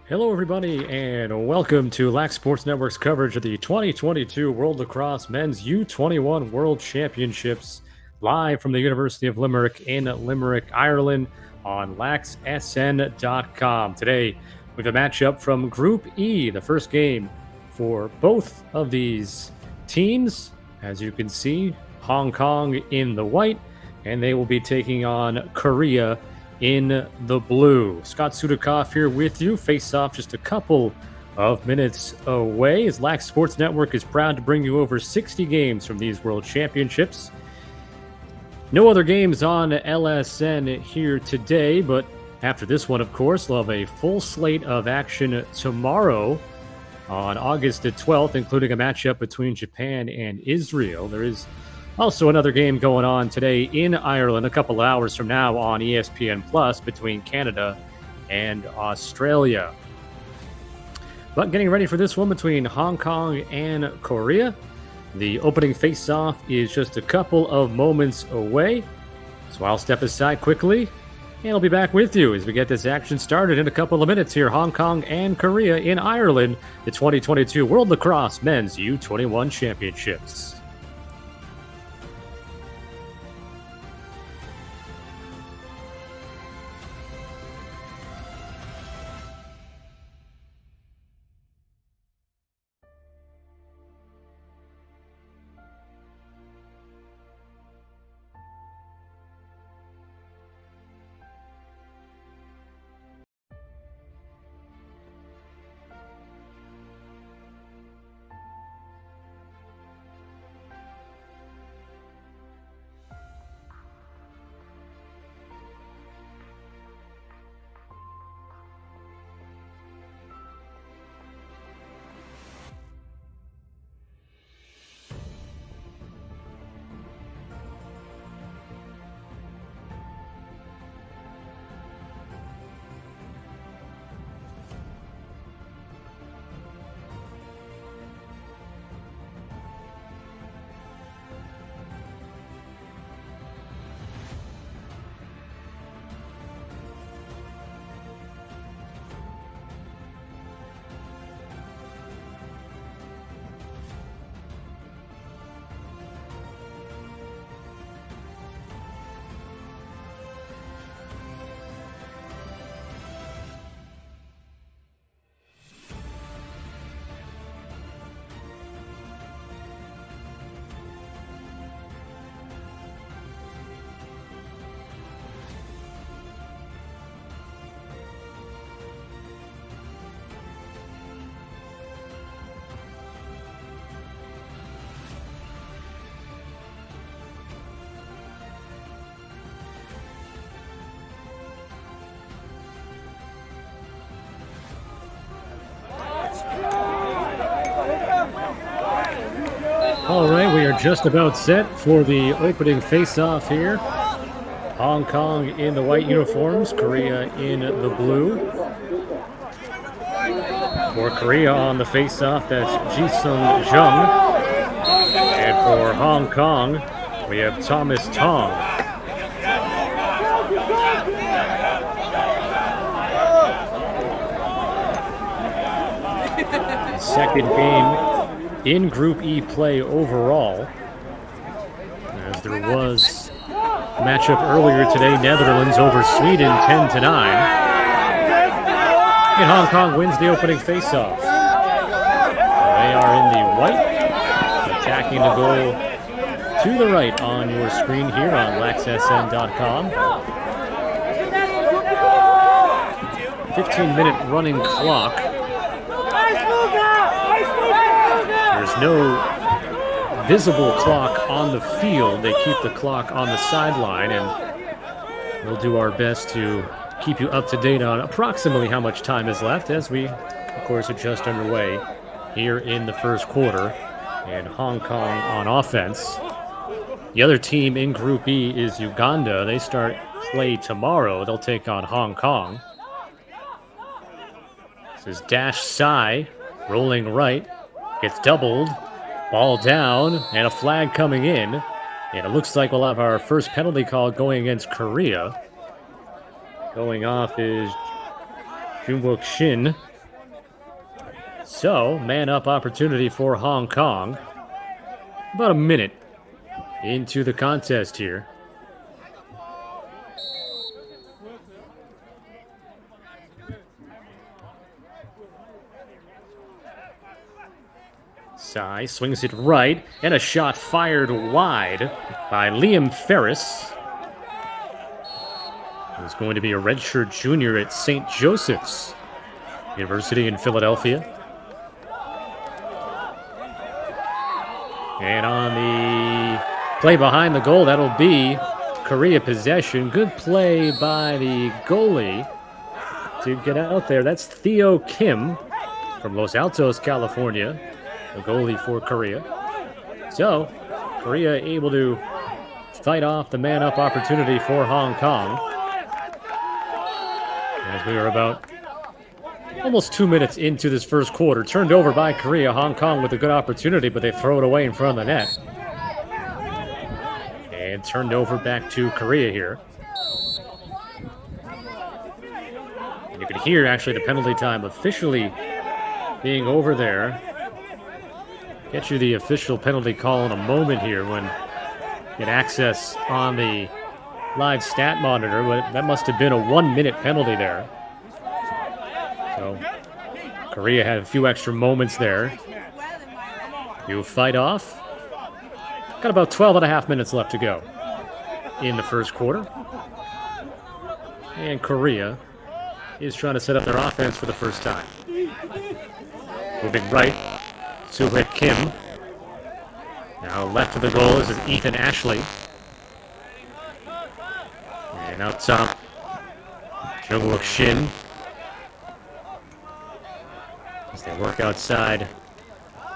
Hello, everybody, and welcome to Lax Sports Network's coverage of the 2022 World Lacrosse Men's U21 World Championships, live from the University of Limerick in Limerick, Ireland, on laxsn.com. Today, we have a matchup from Group E, the first game for both of these teams. As you can see, Hong Kong in the white, and they will be taking on Korea in the blue. Scott Sudikoff here with you. Face off just a couple of minutes away, as Lax Sports Network is proud to bring you over 60 games from these World Championships. No other games on LSN here today, but after this one, of course, we'll have a full slate of action tomorrow on August the 12th, including a matchup between Japan and Israel. There is also another game going on today in Ireland a couple hours from now on ESPN Plus between Canada and Australia. But getting ready for this one between Hong Kong and Korea. The opening face-off is just a couple of moments away. So I'll step aside quickly, and I'll be back with you as we get this action started in a couple of minutes here. Hong Kong and Korea in Ireland, the 2022 World Lacrosse Men's U21 Championships. All right, we are just about set for the opening face-off here. Hong Kong in the white uniforms, Korea in the blue. For Korea on the face-off, that's Jisung Jung. And for Hong Kong, we have Thomas Tong. Second game in Group E play overall, as there was a matchup earlier today, Netherlands over Sweden 10-9. And Hong Kong wins the opening faceoff. They are in the white, attacking the goal to the right on your screen here on laxsn.com. 15-minute running clock. There's no visible clock on the field. They keep the clock on the sideline, and we'll do our best to keep you up to date on approximately how much time is left as we, of course, are just underway here in the first quarter. And Hong Kong on offense. The other team in Group E is Uganda. They start play tomorrow. They'll take on Hong Kong. This is Dash Sai rolling right. Gets doubled, ball down, and a flag coming in. And it looks like we'll have our first penalty call going against Korea. Going off is Junwook Shin. So, man-up opportunity for Hong Kong. About a minute into the contest here. Sai swings it right, and a shot fired wide by Liam Ferris. He's going to be a redshirt junior at St. Joseph's University in Philadelphia. And on the play behind the goal, that'll be Korea possession. Good play by the goalie to get out there. That's Theo Kim from Los Altos, California, the goalie for Korea. So, Korea able to fight off the man-up opportunity for Hong Kong. As we are about almost 2 minutes into this first quarter, turned over by Korea. Hong Kong with a good opportunity, but they throw it away in front of the net. And turned over back to Korea here. And you can hear actually the penalty time officially being over there. Get you the official penalty call in a moment here when you get access on the live stat monitor, but that must have been a 1-minute penalty there. So Korea had a few extra moments there. You fight off. Got about 12 and a half minutes left to go in the first quarter. And Korea is trying to set up their offense for the first time. Moving right, Soo-Hit Kim. Now left of the goal is Ethan Ashley. And out top, Jungwook Shin. As they work outside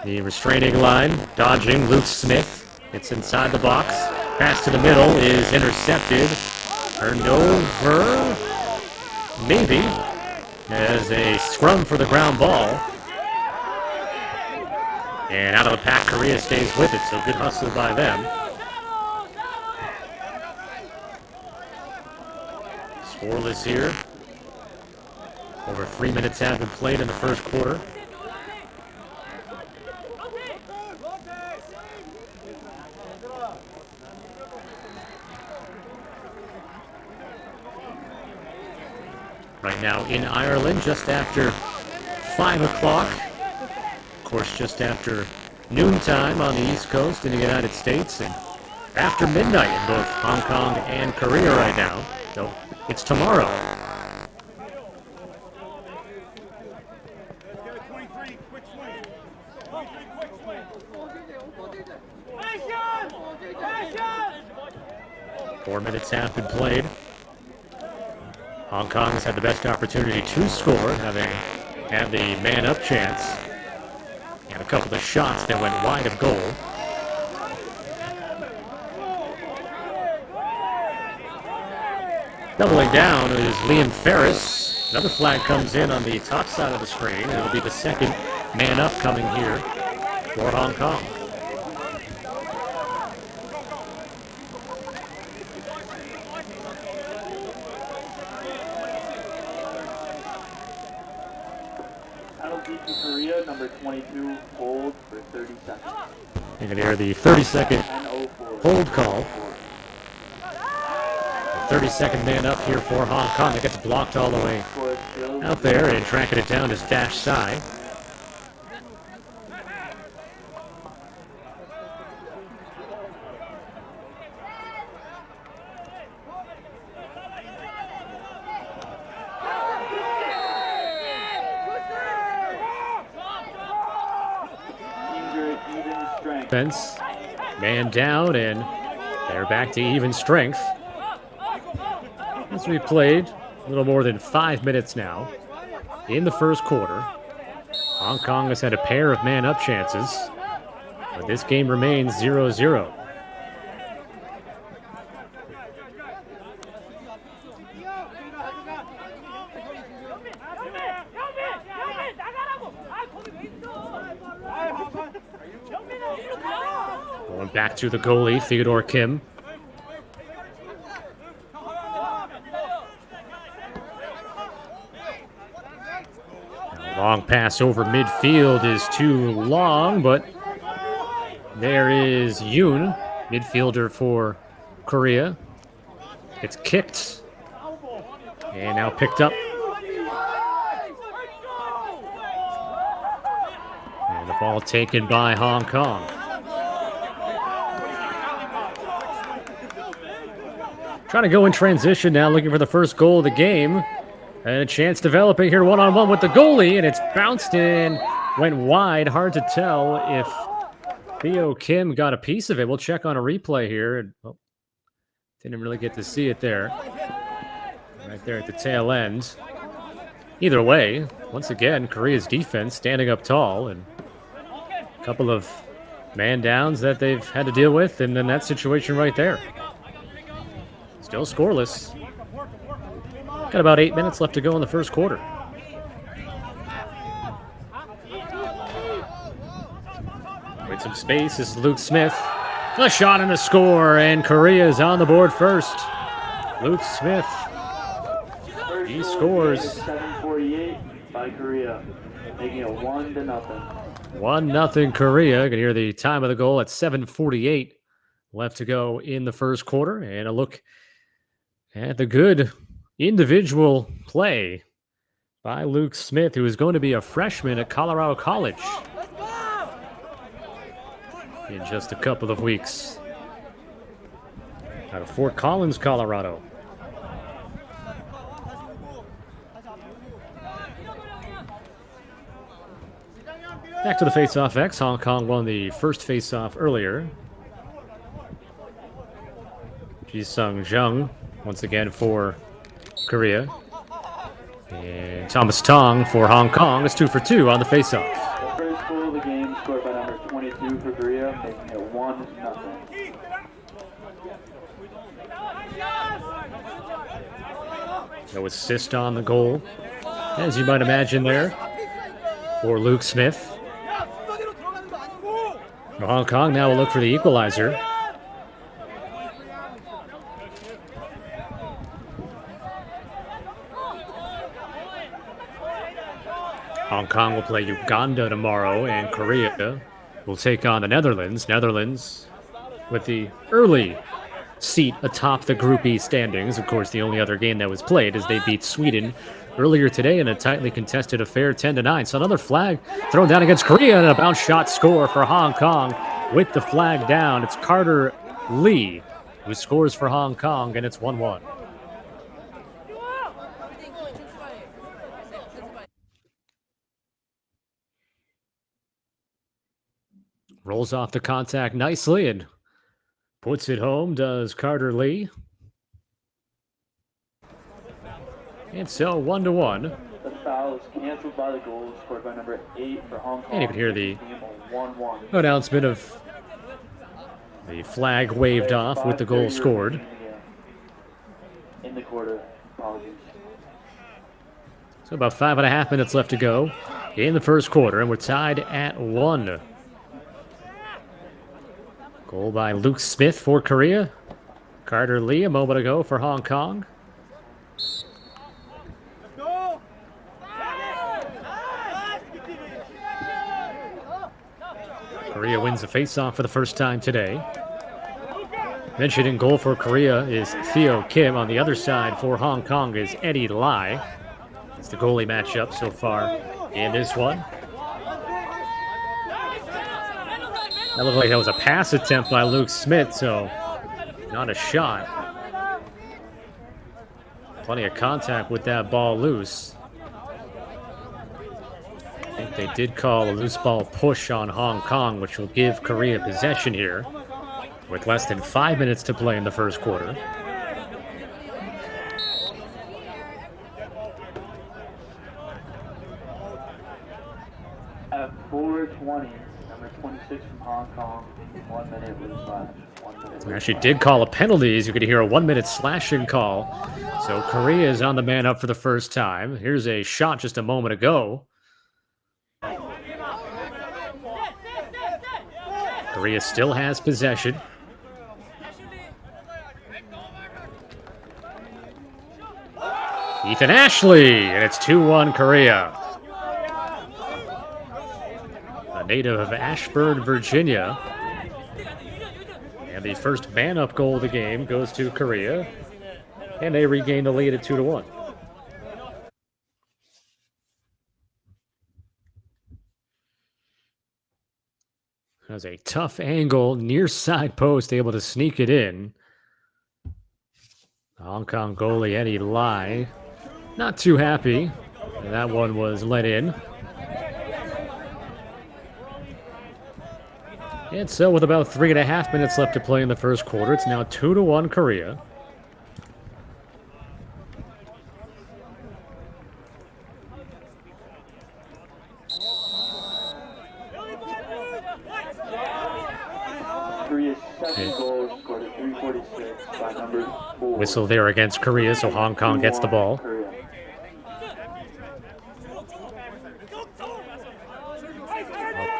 the restraining line, dodging Luke Smith. It's inside the box. Pass to the middle is intercepted. Turned over, maybe, as a scrum for the ground ball. And out of the pack, Korea stays with it, so good hustle by them. Scoreless here. Over 3 minutes have been played in the first quarter. Right now in Ireland, just after 5 o'clock. Of course, just after noontime on the East Coast in the United States, and after midnight in both Hong Kong and Korea right now. So it's tomorrow. Four minutes have been played. Hong Kong has had the best opportunity to score, having had the man-up chance. And a couple of shots that went wide of goal. Doubling down is Liam Ferris. Another flag comes in on the top side of the screen. It'll be the second man-up coming here for Hong Kong. Korea, number 22, hold for 30 seconds. You can hear the 30-second hold call. 30-second man up here for Hong Kong. It gets blocked all the way out there, and tracking it down is Dash Sai. Defense, man down, and they're back to even strength. As we played a little more than 5 minutes now in the first quarter, Hong Kong has had a pair of man-up chances, but this game remains 0-0. Going back to the goalie, Theodore Kim. Long pass over midfield is too long, but there is Yoon, midfielder for Korea. It's kicked and now picked up. And the ball taken by Hong Kong. Trying to go in transition now, looking for the first goal of the game. And a chance developing here one-on-one with the goalie, and it's bounced in, went wide. Hard to tell if Theo Kim got a piece of it. We'll check on a replay here. Oh, didn't really get to see it there. Right there at the tail end. Either way, once again, Korea's defense standing up tall, and a couple of man downs that they've had to deal with, and then that situation right there. Still scoreless. Got about 8 minutes left to go in the first quarter. With some space, this is Luke Smith. A shot and a score, and Korea is on the board first. Luke Smith, he scores. 7:48 by Korea, making it 1-0. 1-0 Korea. You can hear the time of the goal at 7:48 left to go in the first quarter. And a look at the good individual play by Luke Smith, who is going to be a freshman at Colorado College in just a couple of weeks. Out of Fort Collins, Colorado. Back to the face-off X. Hong Kong won the first face-off earlier. Ji-sung Jung once again for Korea. And Thomas Tong for Hong Kong is 2 for 2 on the face-off. The first goal of the game scored by number 22 for Korea, making it 1-0. No assist on the goal, as you might imagine there, for Luke Smith. Hong Kong now will look for the equalizer. Hong Kong will play Uganda tomorrow, and Korea will take on the Netherlands. Netherlands with the early seat atop the Group E standings. Of course, the only other game that was played is they beat Sweden earlier today in a tightly contested affair, 10-9. So another flag thrown down against Korea, and a bounce shot score for Hong Kong with the flag down. It's Carter Lee who scores for Hong Kong, and it's 1-1. Rolls off the contact nicely and puts it home, does Carter Lee. And so 1-1. The foul is canceled by the goal scored by number 8 for Hong Kong. And you can hear the 1-1. announcement of the flag waved off with the goal scored. In the quarter. Apologies. So about 5.5 minutes left to go in the first quarter, and we're tied at 1. Goal by Luke Smith for Korea. Carter Lee a moment ago for Hong Kong. Korea wins the faceoff for the first time today. Mentioned in goal for Korea is Theo Kim. On the other side for Hong Kong is Eddie Lai. It's the goalie matchup so far in this one. That looked like that was a pass attempt by Luke Smith, so not a shot. Plenty of contact with that ball loose. I think they did call a loose ball push on Hong Kong, which will give Korea possession here with less than 5 minutes to play in the first quarter. At 4:20, number 26 from Hong Kong, 1 minute with a slash. 1 minute. They actually did call a penalty, as you could hear a 1 minute slashing call. So Korea is on the man up for the first time. Here's a shot just a moment ago. Korea still has possession. Ethan Ashley, and it's 2-1 Korea. a native of Ashburn, Virginia. And the first man-up goal of the game goes to Korea, and they regain the lead at 2-1. That was a tough angle, near side post, able to sneak it in. The Hong Kong goalie Eddie Lai, not too happy. And that one was let in. And so with about 3.5 minutes left to play in the first quarter, it's now 2-1 Korea. Korea's second goal scored at 3:46 by number 4. Whistle there against Korea, so Hong Kong gets the ball. Korea.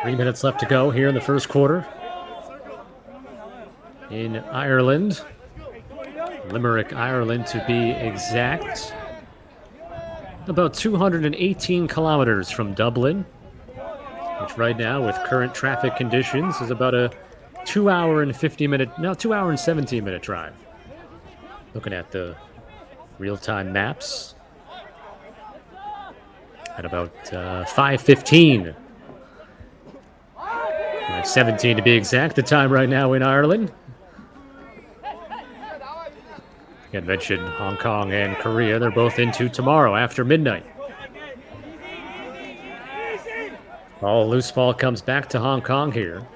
3 minutes left to go here in the first quarter. In Ireland, Limerick, Ireland to be exact. About 218 kilometers from Dublin, which right now with current traffic conditions is about a 2 hour and 17 minute drive. Looking at the real-time maps at about 5:15. 17 to be exact, the time right now in Ireland. I mentioned Hong Kong and Korea. They're both into tomorrow after midnight. Loose ball comes back to Hong Kong here.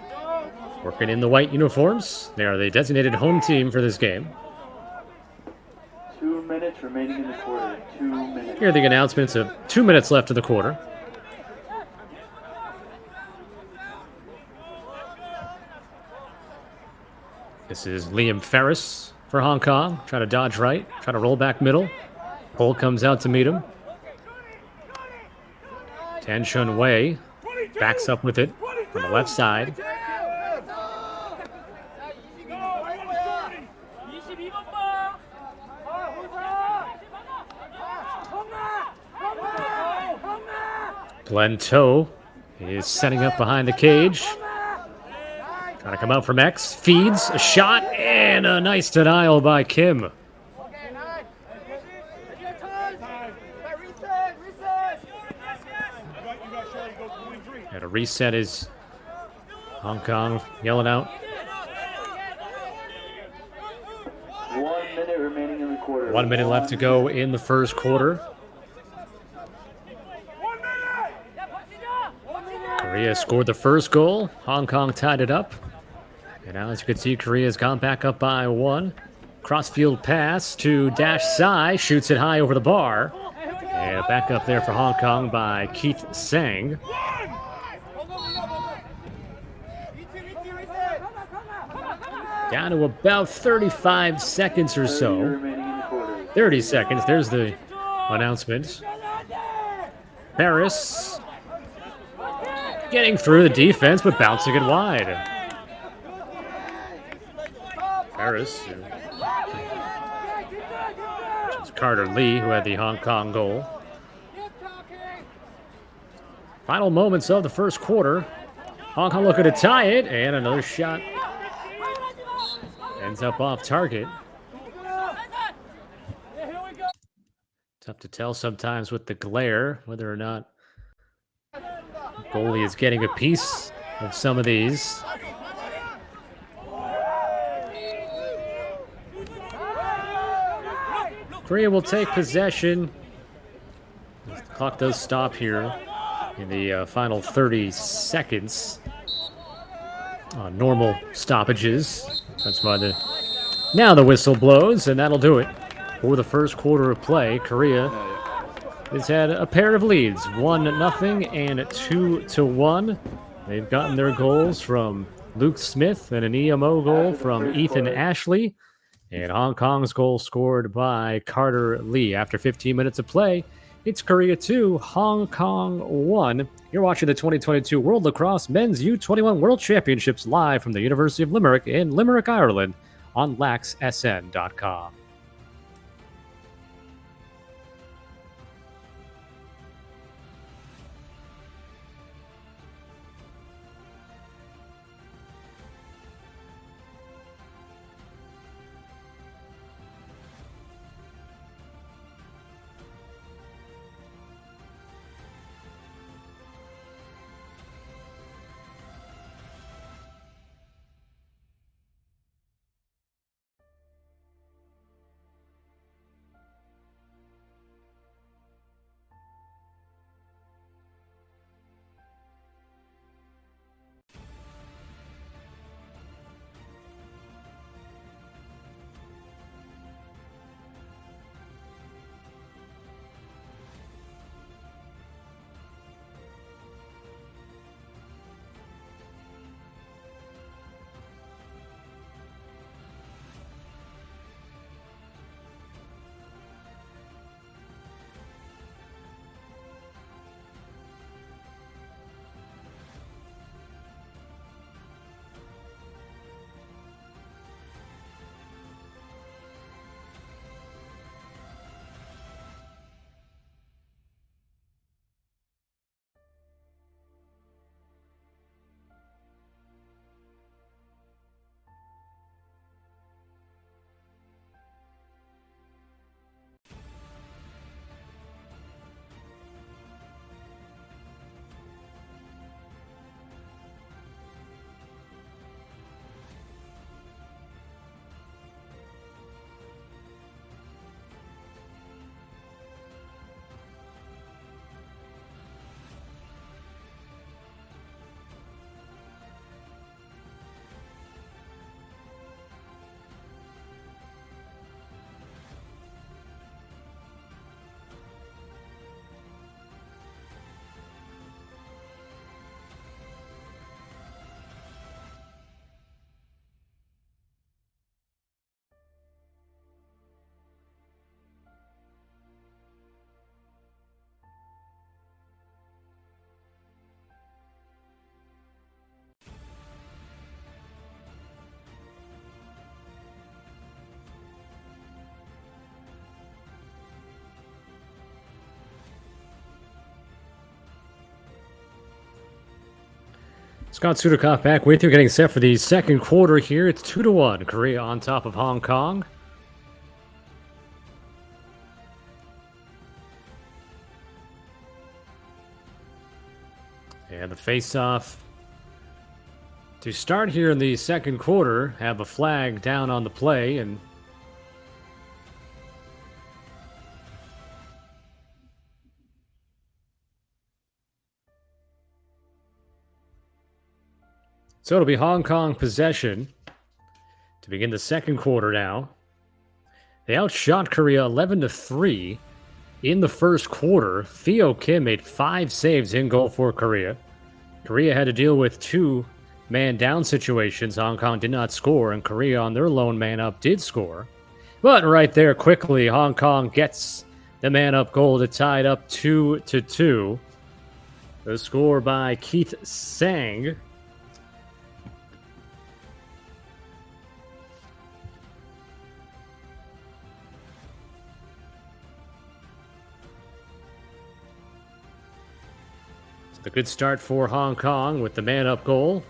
Working in the white uniforms. They are the designated home team for this game. 2 minutes remaining in the quarter. 2 minutes. Here are the announcements of 2 minutes left of the quarter. This is Liam Ferris for Hong Kong. Trying to dodge right, trying to roll back middle. Hole comes out to meet him. Tan Chun Wei backs up with it from the left side. Glenn Toe is setting up behind the cage. Trying to come out from X. Feeds a shot and a nice denial by Kim. And a reset is Hong Kong yelling out. 1 minute remaining in the quarter. 1 minute left to go in the first quarter. Korea scored the first goal. Hong Kong tied it up. And now, as you can see, Korea's gone back up by 1. Crossfield pass to Dash Sai. Shoots it high over the bar. And back up there for Hong Kong by Keith Sang. Down to about 35 seconds or so. 30 seconds. There's the announcement. Paris getting through the defense, but bouncing it wide. Paris, which is Carter Lee, who had the Hong Kong goal. Final moments of the first quarter. Hong Kong looking to tie it, and another shot ends up off target. Tough to tell sometimes with the glare whether or not the goalie is getting a piece of some of these. Korea will take possession. The clock does stop here in the final 30 seconds. Normal stoppages. That's why now the whistle blows, and that'll do it for the first quarter of play. Korea has had a pair of leads, 1-0 and 2-1. They've gotten their goals from Luke Smith and an EMO goal from Ethan Ashley. And Hong Kong's goal scored by Carter Lee. After 15 minutes of play, it's Korea 2, Hong Kong 1. You're watching the 2022 World Lacrosse Men's U21 World Championships live from the University of Limerick in Limerick, Ireland on laxsn.com. Scott Sudikoff back with you, getting set for the second quarter here. It's 2-1. Korea on top of Hong Kong. And the face-off to start here in the second quarter. Have a flag down on the play, and so it'll be Hong Kong possession to begin the second quarter now. They outshot Korea 11-3 in the first quarter. Theo Kim made 5 saves in goal for Korea. Korea had to deal with 2 man down situations. Hong Kong did not score, and Korea on their lone man up did score. But right there, quickly, Hong Kong gets the man up goal to tie it up 2-2. The score by Keith Sang. A good start for Hong Kong with the man-up goal.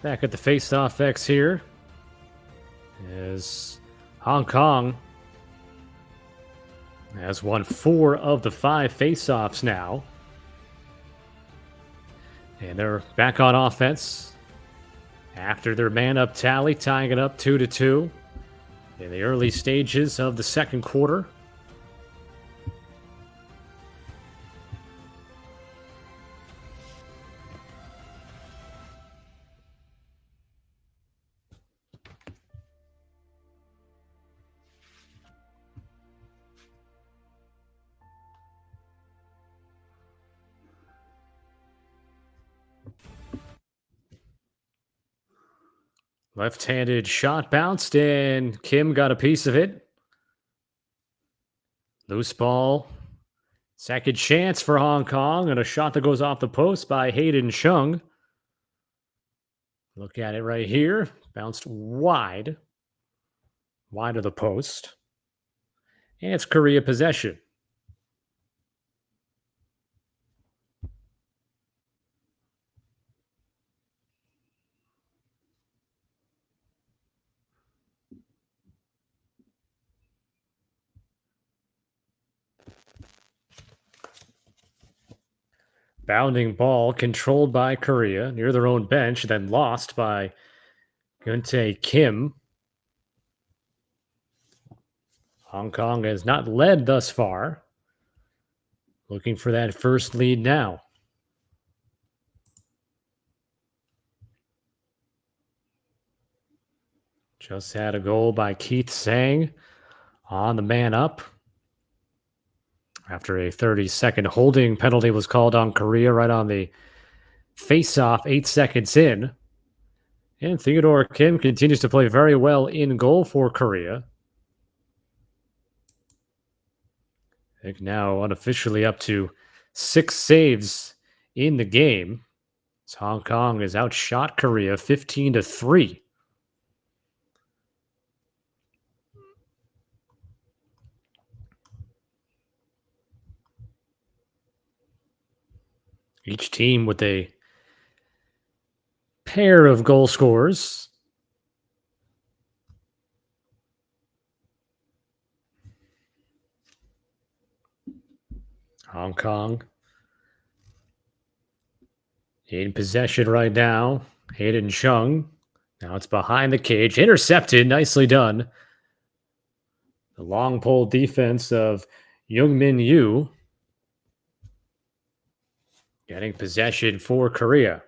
Back at the face-off X here. As Hong Kong has won 4 of the 5 face-offs now. And they're back on offense after their man-up tally, tying it up 2-2 in the early stages of the second quarter. Left-handed shot bounced, and Kim got a piece of it. Loose ball. Second chance for Hong Kong, and a shot that goes off the post by Hayden Chung. Look at it right here. Bounced wide of the post. And it's Korea possession. Bounding ball controlled by Korea near their own bench, then lost by Guntae Kim. Hong Kong has not led thus far. Looking for that first lead now. Just had a goal by Keith Sang on the man up. After a 30-second holding penalty was called on Korea right on the face-off 8 seconds in. And Theodore Kim continues to play very well in goal for Korea. I think now unofficially up to 6 saves in the game. As Hong Kong has outshot Korea 15-3. Each team with a pair of goal scorers. Hong Kong in possession right now. Hayden Chung. Now it's behind the cage. Intercepted. Nicely done. The long pole defense of Youngmin Yu. Getting possession for Korea.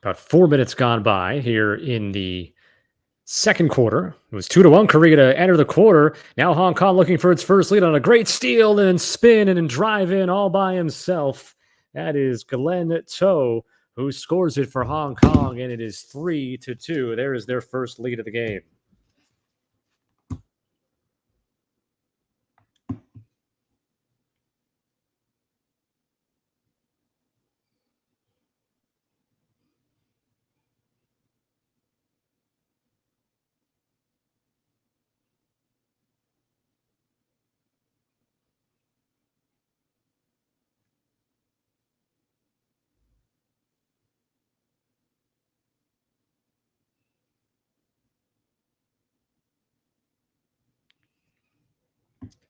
About 4 minutes gone by here in the second quarter. It was 2-1 Korea to enter the quarter. Now Hong Kong looking for its first lead on a great steal and spin and drive in all by himself. That is Glenn To, who scores it for Hong Kong, and it is 3-2. There is their first lead of the game.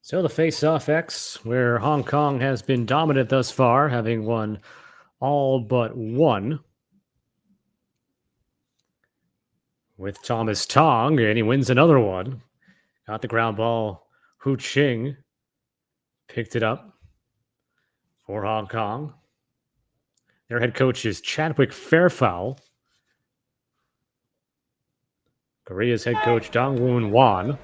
So the face-off X, where Hong Kong has been dominant thus far, having won all but one with Thomas Tong, and he wins another one. Got the ground ball. Hu Qing picked it up for Hong Kong. Their head coach is Chadwick Fairfowl. Korea's head coach Dongwoon Wan.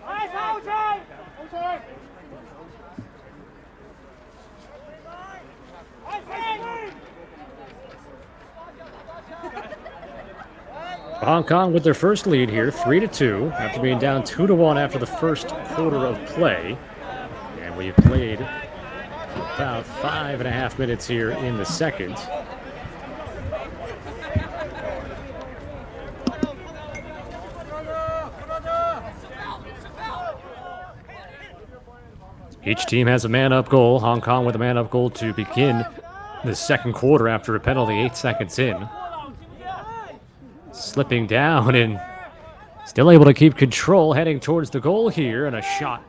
Hong Kong with their first lead here, 3-2, after being down 2-1 after the first quarter of play. And we've played about 5.5 minutes here in the second. Each team has a man-up goal. Hong Kong with a man-up goal to begin the second quarter after a penalty 8 seconds in. Slipping down and still able to keep control, heading towards the goal here, and a shot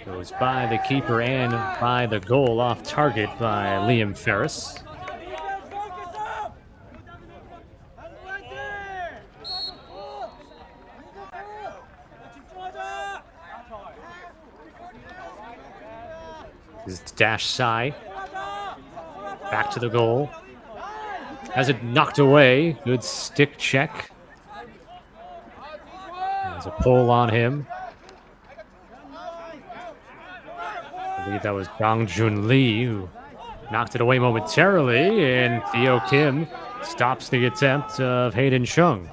goes by the keeper and by the goal, off target by Liam Ferris. This is Dash Sai. Back to the goal. Has it knocked away. Good stick check. There's a pull on him. I believe that was Dong Jun Lee who knocked it away momentarily, and Theo Kim stops the attempt of Hayden Chung.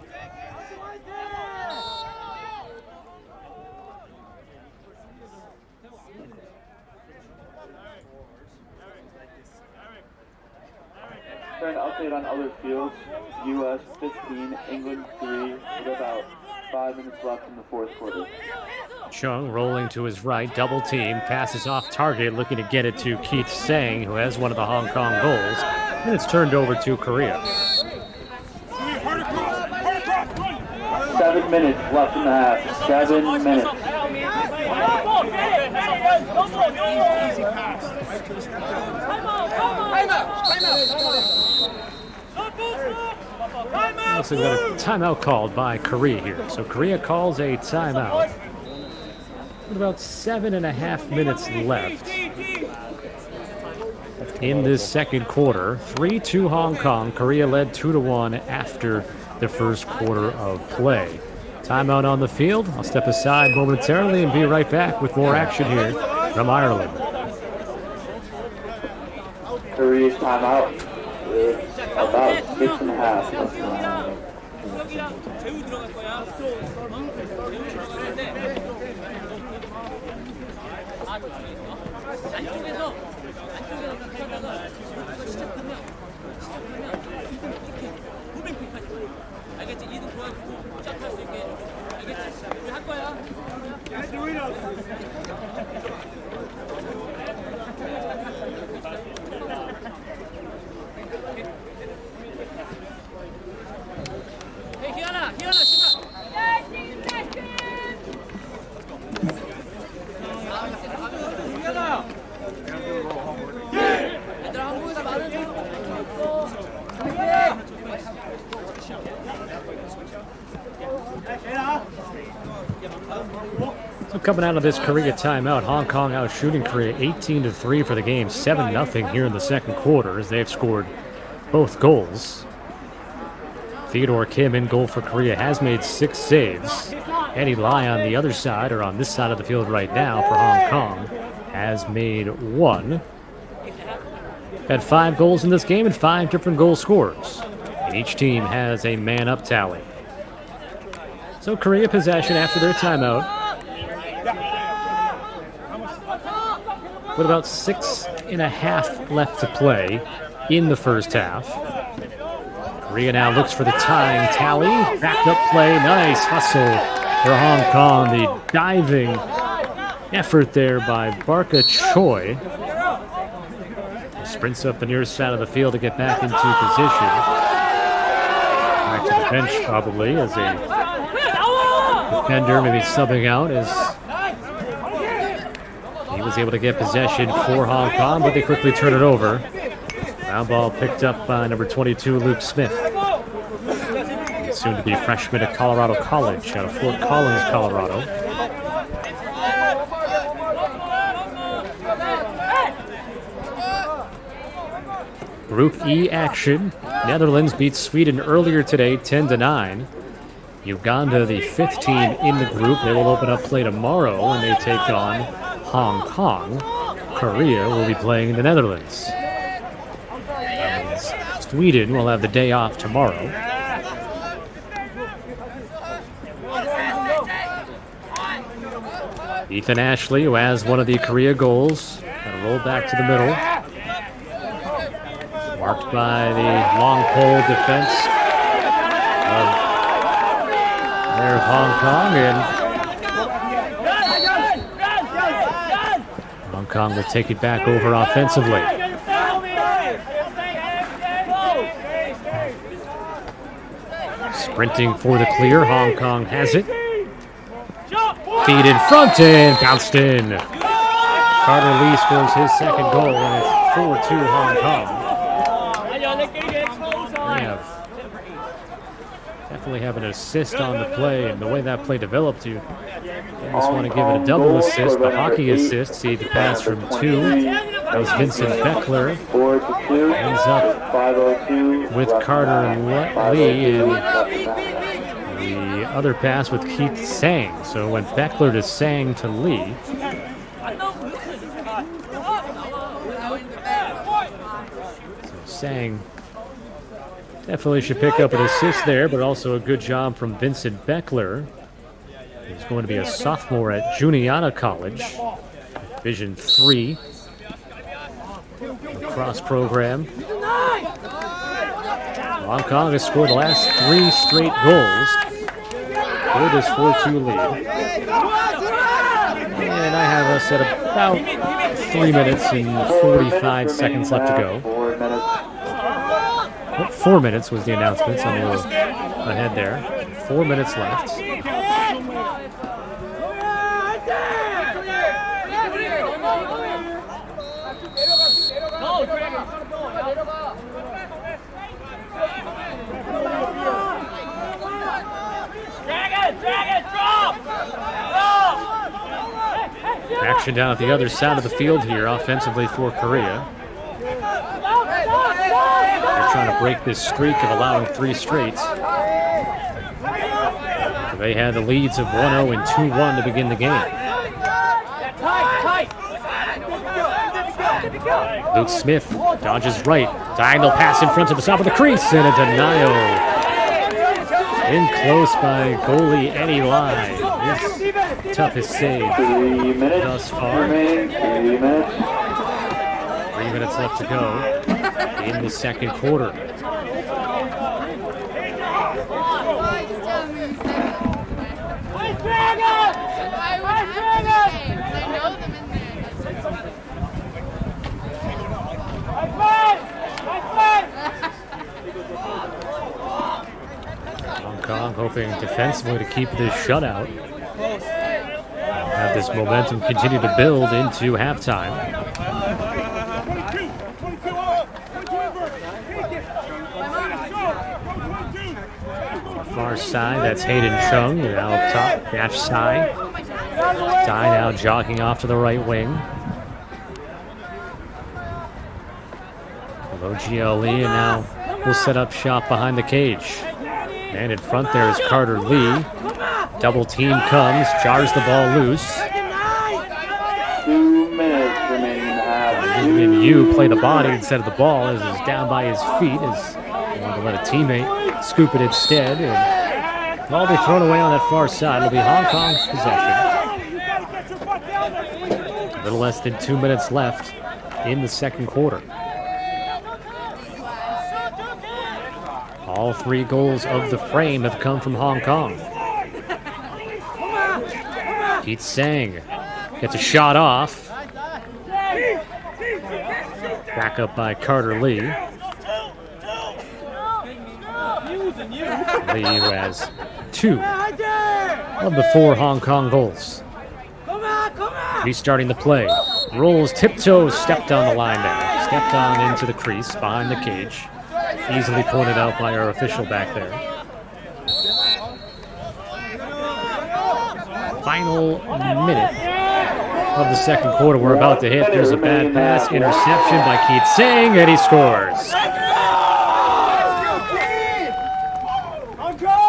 For an update on other fields, U.S. 15, England 3, with about 5 minutes left in the fourth quarter. Chung rolling to his right, double team, passes off target, looking to get it to Keith Sang, who has one of the Hong Kong goals, and it's turned over to Korea. 7 minutes left in the half. 7 minutes. Also got a timeout called by Korea here. So Korea calls a timeout with about 7.5 minutes left in this second quarter. 3-2 Hong Kong. Korea led 2-1 after the first quarter of play. Timeout on the field. I'll step aside momentarily and be right back with more action here from Ireland. Korea's timeout is about 6.5. So coming out of this Korea timeout, Hong Kong out shooting Korea 18-3 for the game, 7-0 here in the second quarter as they've scored both goals. Theodore Kim in goal for Korea has made 6 saves. Eddie Lai on the other side, or on this side of the field right now for Hong Kong, has made 1. Had 5 goals in this game and 5 different goal scorers. And each team has a man-up tally. So Korea possession after their timeout. With about 6.5 left to play in the first half. Korea now looks for the tying tally. Backed up play. Nice hustle for Hong Kong. The diving effort there by Barca Choi. He sprints up the near side of the field to get back into position. Back to the bench probably as a defender maybe subbing out as he was able to get possession for Hong Kong, but they quickly turn it over. Ground ball picked up by number 22, Luke Smith. Soon to be freshman at Colorado College out of Fort Collins, Colorado. Group E action. Netherlands beat Sweden earlier today, 10-9. Uganda, the 5th team in the group. They will open up play tomorrow when they take on Hong Kong. Korea will be playing the Netherlands. Sweden will have the day off tomorrow. Ethan Ashley, who has one of the Korea goals, gonna roll back to the middle. Marked by the long pole defense of their Hong Kong, and Hong Kong will take it back over offensively. Sprinting for the clear, Hong Kong has it. Feed in front and bounced in. Carter Lee scores his second goal, and it's 4-2 Hong Kong. Definitely have an assist on the play, and the way that play developed, you almost want to give it a double assist. The hockey assist, see the pass from 2. That was Vincent Beckler. Ends up with Carter and Lee, and the other pass with Keith Sang. So it went Beckler to Sang to Lee. So Sang definitely should pick up an assist there, but also a good job from Vincent Beckler. He's going to be a sophomore at Juniata College, Division 3 lacrosse program. Hong Kong has scored the last 3 straight goals for this 4-2 lead. And I have us at about 3 minutes and 45 seconds left to go. 4 minutes was the announcement, so I'm a little ahead there. 4 minutes left. Action down at the other side of the field here, offensively for Korea. They're trying to break this streak of allowing 3 straight. So they had the leads of 1-0 and 2-1 to begin the game. Luke Smith dodges right. Diagonal pass in front of the top of the crease, and a denial. In close by goalie Eddie Lai. His toughest save thus far. 3 minutes left to go in the second quarter. Hong Kong hoping defensively to keep this shutout. Have this momentum continue to build into halftime. On the far side, that's Hayden Chung. Now up top, Dash Sai. Dai now jogging off to the right wing. Below GLE, and now we'll set up shop behind the cage. And in front there is Carter Lee. Double team comes, jars the ball loose. 2 minutes remaining in the half. 2 Even Yu play the body instead of the ball as he's down by his feet as he wanted to let a teammate scoop it instead. And it'll all be thrown away on that far side. It'll be Hong Kong's possession. A little less than 2 minutes left in the second quarter. All 3 goals of the frame have come from Hong Kong. Keith Sang gets a shot off. Back up by Carter Lee. Lee, who has 2 of the 4 Hong Kong goals. Restarting the play. Rolls, tiptoes, stepped on the line there. Stepped on into the crease behind the cage. Easily pointed out by our official back there. Final minute of the second quarter we're about to hit. There's a bad pass, interception by Keith Sang, and he scores.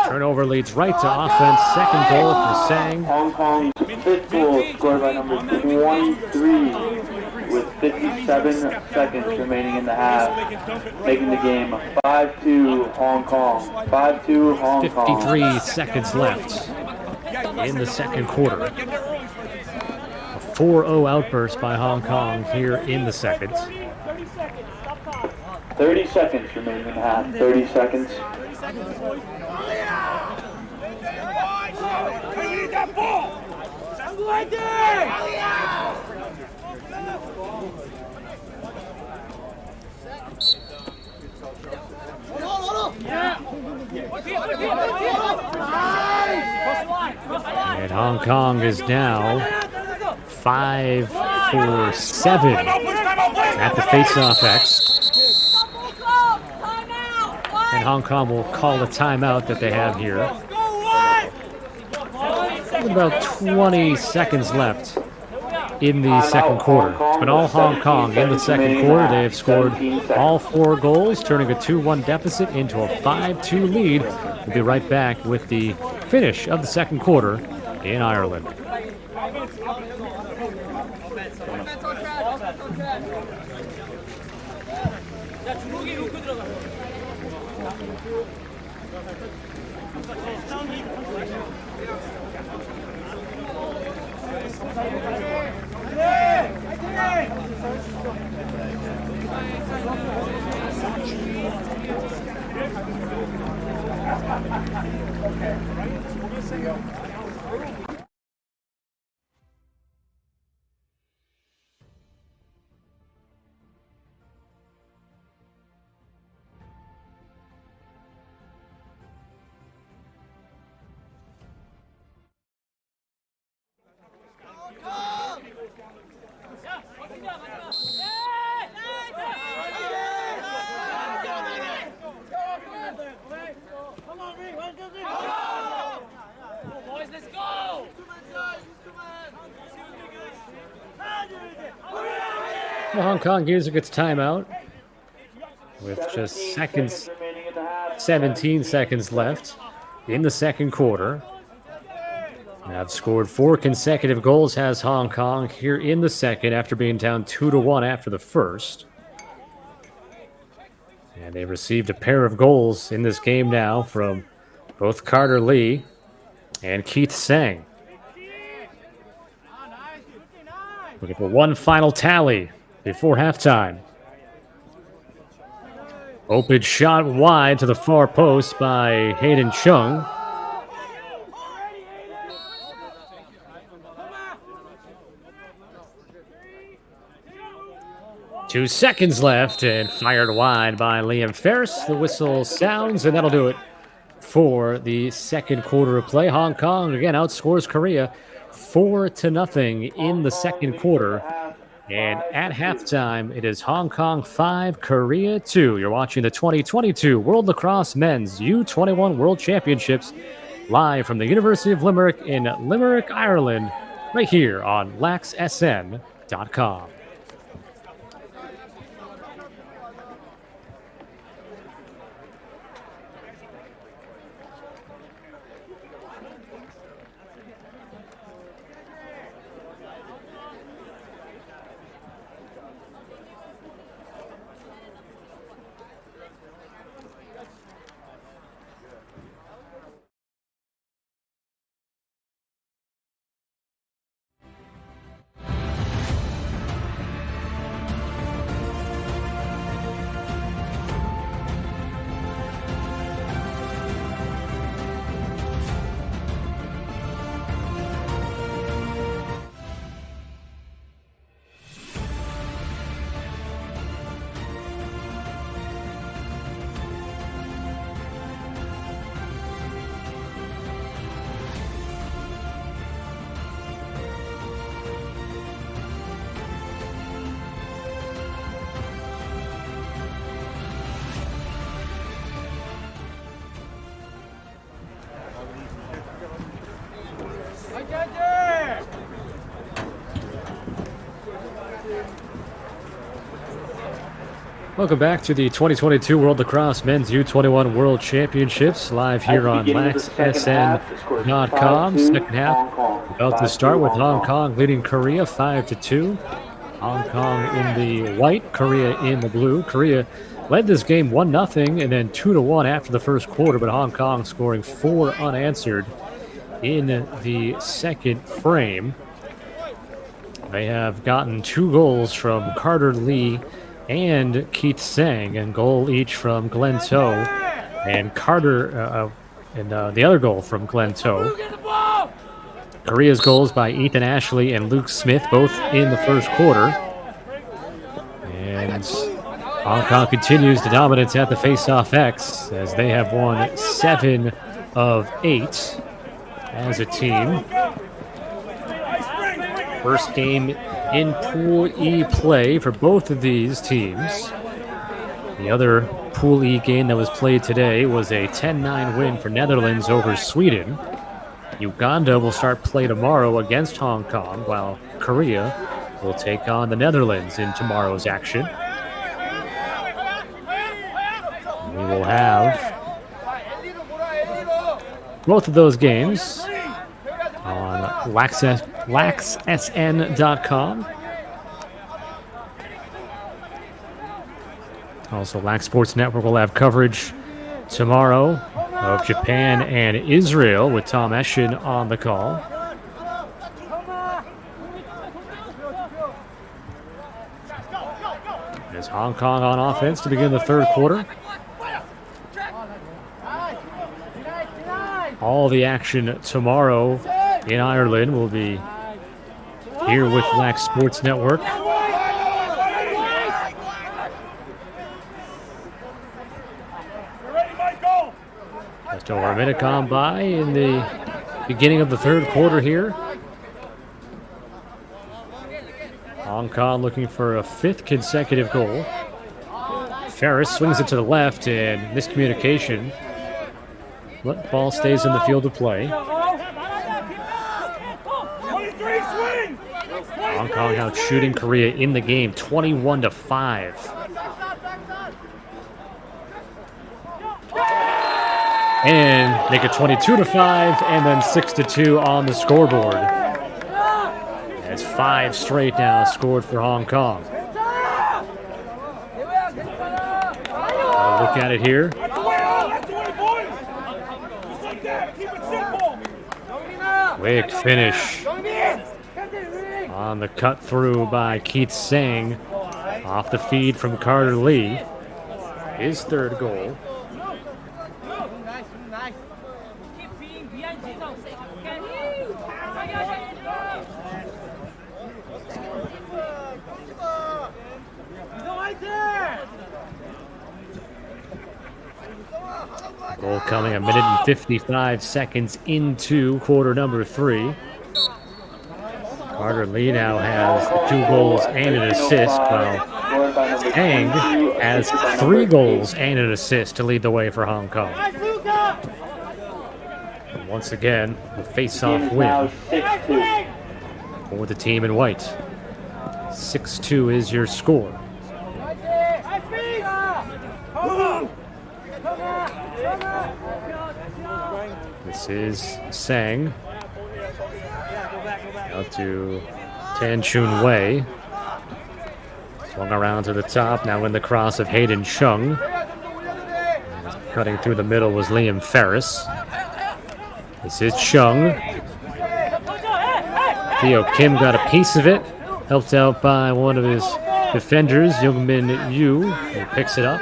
Turnover leads right to offense. Second goal for Sang. Hong Kong's 5th goal scored by number 23 with 57 seconds remaining in the half, making the game 5-2 Hong Kong. 5-2 Hong Kong. 53 seconds left in the second quarter. A 4-0 outburst by Hong Kong here in the second. 30 seconds remaining in the half. 30 seconds. And Hong Kong is now 5 for 7 at the face-off X. And Hong Kong will call a timeout that they have here. About 20 seconds left in the second quarter. It's been all Hong Kong in the second quarter. They have scored all 4 goals, turning a 2-1 deficit into a 5-2 lead. We'll be right back with the finish of the second quarter in Ireland. The Hong Kong user gets timeout with just 17 seconds left in the second quarter. Have scored 4 consecutive goals has Hong Kong here in the second after being down 2-1 after the first. And they received a pair of goals in this game now from both Carter Lee and Keith Sang. Looking for one final tally before halftime. Open shot wide to the far post by Hayden Chung. Two seconds left and fired wide by Liam Ferris. The whistle sounds and that'll do it for the second quarter of play. Hong Kong again outscores Korea 4-0 in the second quarter. And at halftime, it is Hong Kong 5, Korea 2. You're watching the 2022 World Lacrosse Men's U21 World Championships live from the University of Limerick in Limerick, Ireland, right here on laxsn.com. Welcome back to the 2022 World Lacrosse Men's U21 World Championships, live here on LaxSN.com. Second half about to start with Hong Kong leading Korea 5-2. Hong Kong in the white, Korea in the blue. Korea led this game 1-0 and then 2-1 after the first quarter, but Hong Kong scoring 4 unanswered in the second frame. They have gotten 2 goals from Carter Lee and Keith Sang, and goal each from Glenn Toe and Carter, and the other goal from Glenn Toe. Korea's goals by Ethan Ashley and Luke Smith, both in the first quarter. And Hong Kong continues the dominance at the face-off X as they have won 7 of 8 as a team. First game in Pool E play for both of these teams. The other Pool E game that was played today was a 10-9 win for Netherlands over Sweden. Uganda will start play tomorrow against Hong Kong, while Korea will take on the Netherlands in tomorrow's action. We will have both of those games on LaxSN.com. Also, Lax Sports Network will have coverage tomorrow of Japan and Israel with Tom Eschen on the call. There's Hong Kong on offense to begin the third quarter. All the action tomorrow in Ireland will be here with Lax Sports Network. Just over a minute gone by in the beginning of the third quarter here. Hong Kong looking for a 5th consecutive goal. Ferris swings it to the left and miscommunication. But ball stays in the field of play. Hong Kong out shooting Korea in the game 21-5. And make it 22-5 and then 6-2 on the scoreboard. That's 5 straight now scored for Hong Kong. Look at it here. Quick finish on the cut through by Keith Sang off the feed from Carter Lee. His 3rd goal. Goal coming a minute and 55 seconds into quarter number 3. Carter Lee now has the 2 goals and an assist, while Tang has 3 goals and an assist to lead the way for Hong Kong. And once again, the face-off win for the team in white. 6-2 is your score. This is Sang. Out to Tan Chun Wei. Swung around to the top. Now in the cross of Hayden Chung. Cutting through the middle was Liam Ferris. This is Chung. Theo Kim got a piece of it. Helped out by one of his defenders, Youngmin Yu. He picks it up.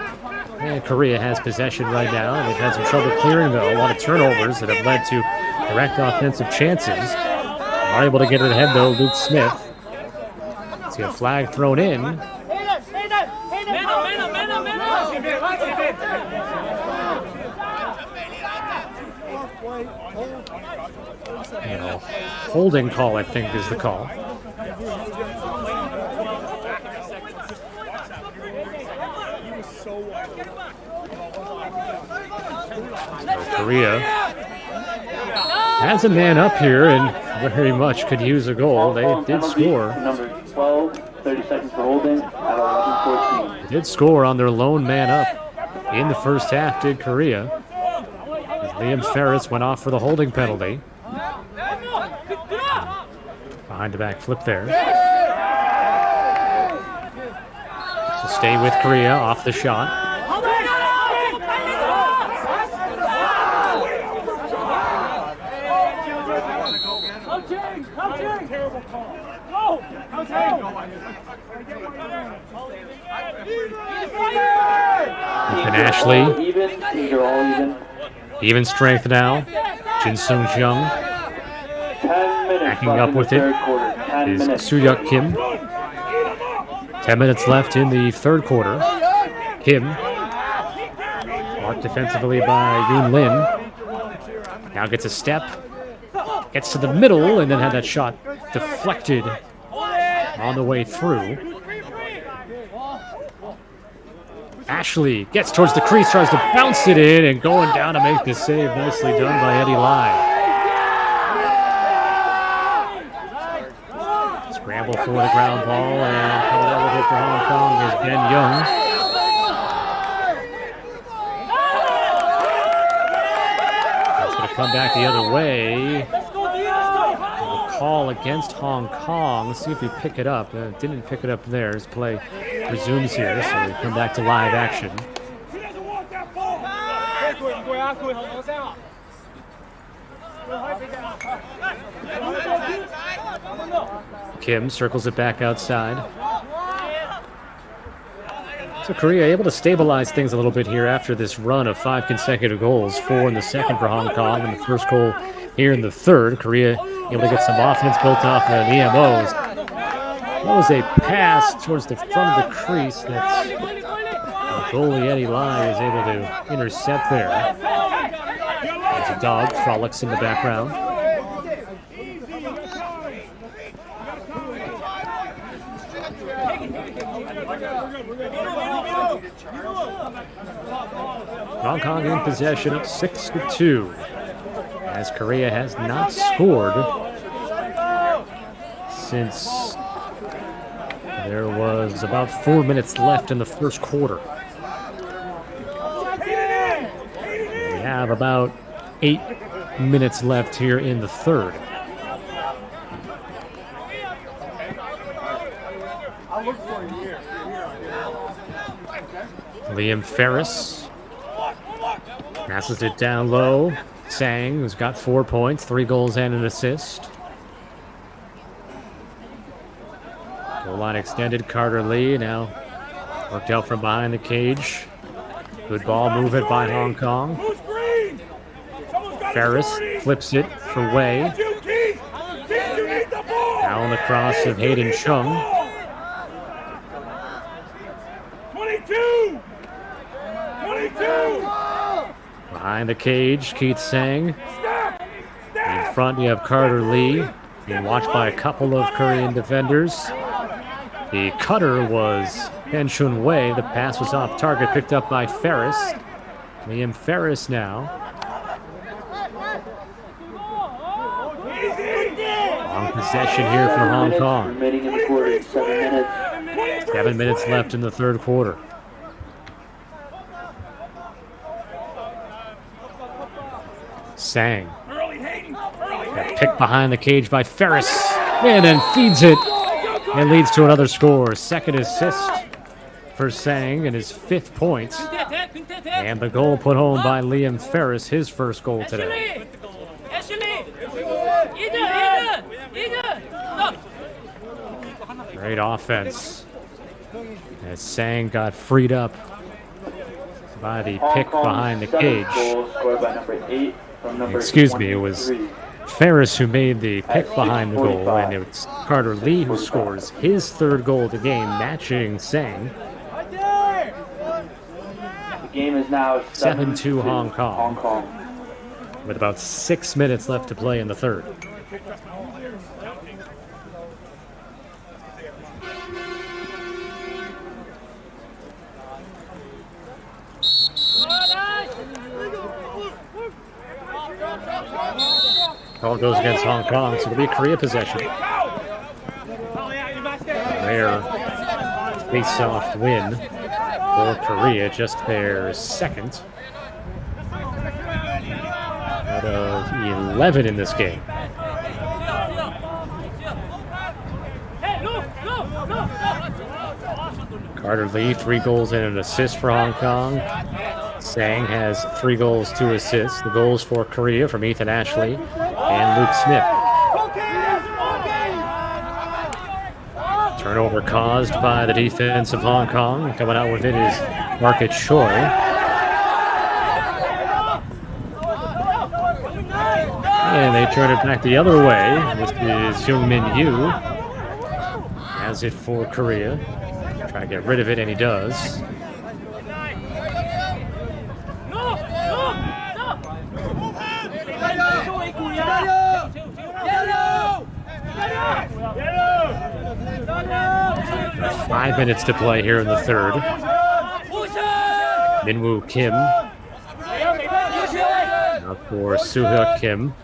And Korea has possession right now. They've had some trouble clearing, though. A lot of turnovers that have led to direct offensive chances. Are able to get it ahead, though, Luke Smith. See a flag thrown in. Holding call, I think, is the call. Korea has a man up here and very much could use a goal. They did score. Number 12, 30 seconds for holding at 11:14. They did score on their lone man up in the first half, did Korea. As Liam Ferris went off for the holding penalty. Behind the back flip there. So stay with Korea off the shot. And Ashley, even strength now. Jin Sung Jung backing up with it is Suyuk Kim. 10 minutes left in the third quarter. Kim, marked defensively by Yoon Lin, now gets a step, gets to the middle, and then had that shot deflected on the way through. Ashley gets towards the crease, tries to bounce it in, and going down to make the save. Nicely done by Eddie Lai. Scramble for the ground ball, and coming out with it for Hong Kong is Ben Young. That's going to come back the other way. The call against Hong Kong. Let's see if we pick it up. Didn't pick it up there as play resumes here, so we come back to live action. Kim circles it back outside. So Korea able to stabilize things a little bit here after this run of 5 consecutive goals, 4 in the second for Hong Kong, and the first goal here in the third. Korea able to get some offense built off the EMOs. That was a pass towards the front of the crease that goalie Eddie Lai is able to intercept there. There's a dog frolics in the background. Hong Kong in possession of 6-2, as Korea has not scored since there was about 4 minutes left in the first quarter. We have about 8 minutes left here in the third. Liam Ferris passes it down low. Sang, who's got 4 points, 3 goals and an assist. Goal line extended. Carter Lee now worked out from behind the cage. Good ball movement by Hong Kong. Ferris flips it for Wei. Now on the cross of Hayden Chung. 22! Behind the cage, Keith Sang. In front, you have Carter Lee, being watched by a couple of Korean defenders. The cutter was Ben Chun Wei. The pass was off target, picked up by Ferris. Liam Ferris now. Long possession here for Hong Kong. 7 minutes left in the third quarter. Sang. Got picked behind the cage by Ferris. And then feeds it. And leads to another score. Second assist for Sang and his 5th point. And the goal put home by Liam Ferris, his first goal today. Great offense. As Sang got freed up by the pick behind the cage. Excuse me, it was Ferris who made the pick behind the goal, and it's Carter Lee who scores his 3rd goal of the game, matching Sang. The game is now 7-2 Hong Kong, with about 6 minutes left to play in the third. Call goes against Hong Kong, so it'll be a Korea possession. Rare face-off win for Korea, just their second out of 11 in this game. Carter Lee, 3 goals and an assist for Hong Kong. Sang has 3 goals, 2 assists. The goals for Korea from Ethan Ashley and Luke Smith. Turnover caused by the defense of Hong Kong. Coming out with it is Market Choi. And they turn it back the other way. This is Hyung-min Yu. Has it for Korea. Trying to get rid of it, and he does. About 5 minutes to play here in the third. Minwoo Kim. Now for Soo-hyuk Kim.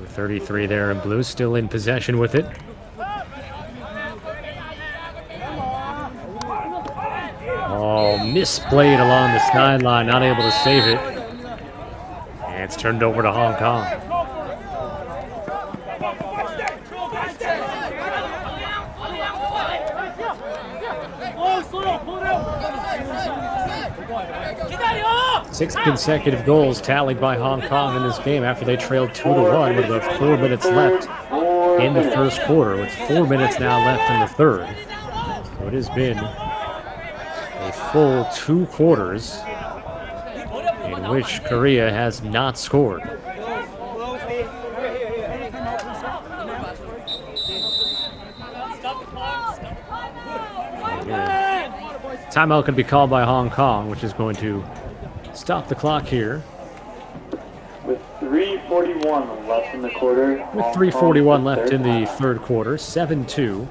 The 33 there in blue, still in possession with it. Oh, misplayed along the sideline, not able to save it. And it's turned over to Hong Kong. Six consecutive goals tallied by Hong Kong in this game after they trailed 2-1 with about 4 minutes left in the first quarter, with 4 minutes now left in the third. So it has been a full 2 quarters in which Korea has not scored. Timeout can be called by Hong Kong, which is going to stop the clock here. With 3:41 left in the quarter. With 3:41 left in the third quarter, 7-2.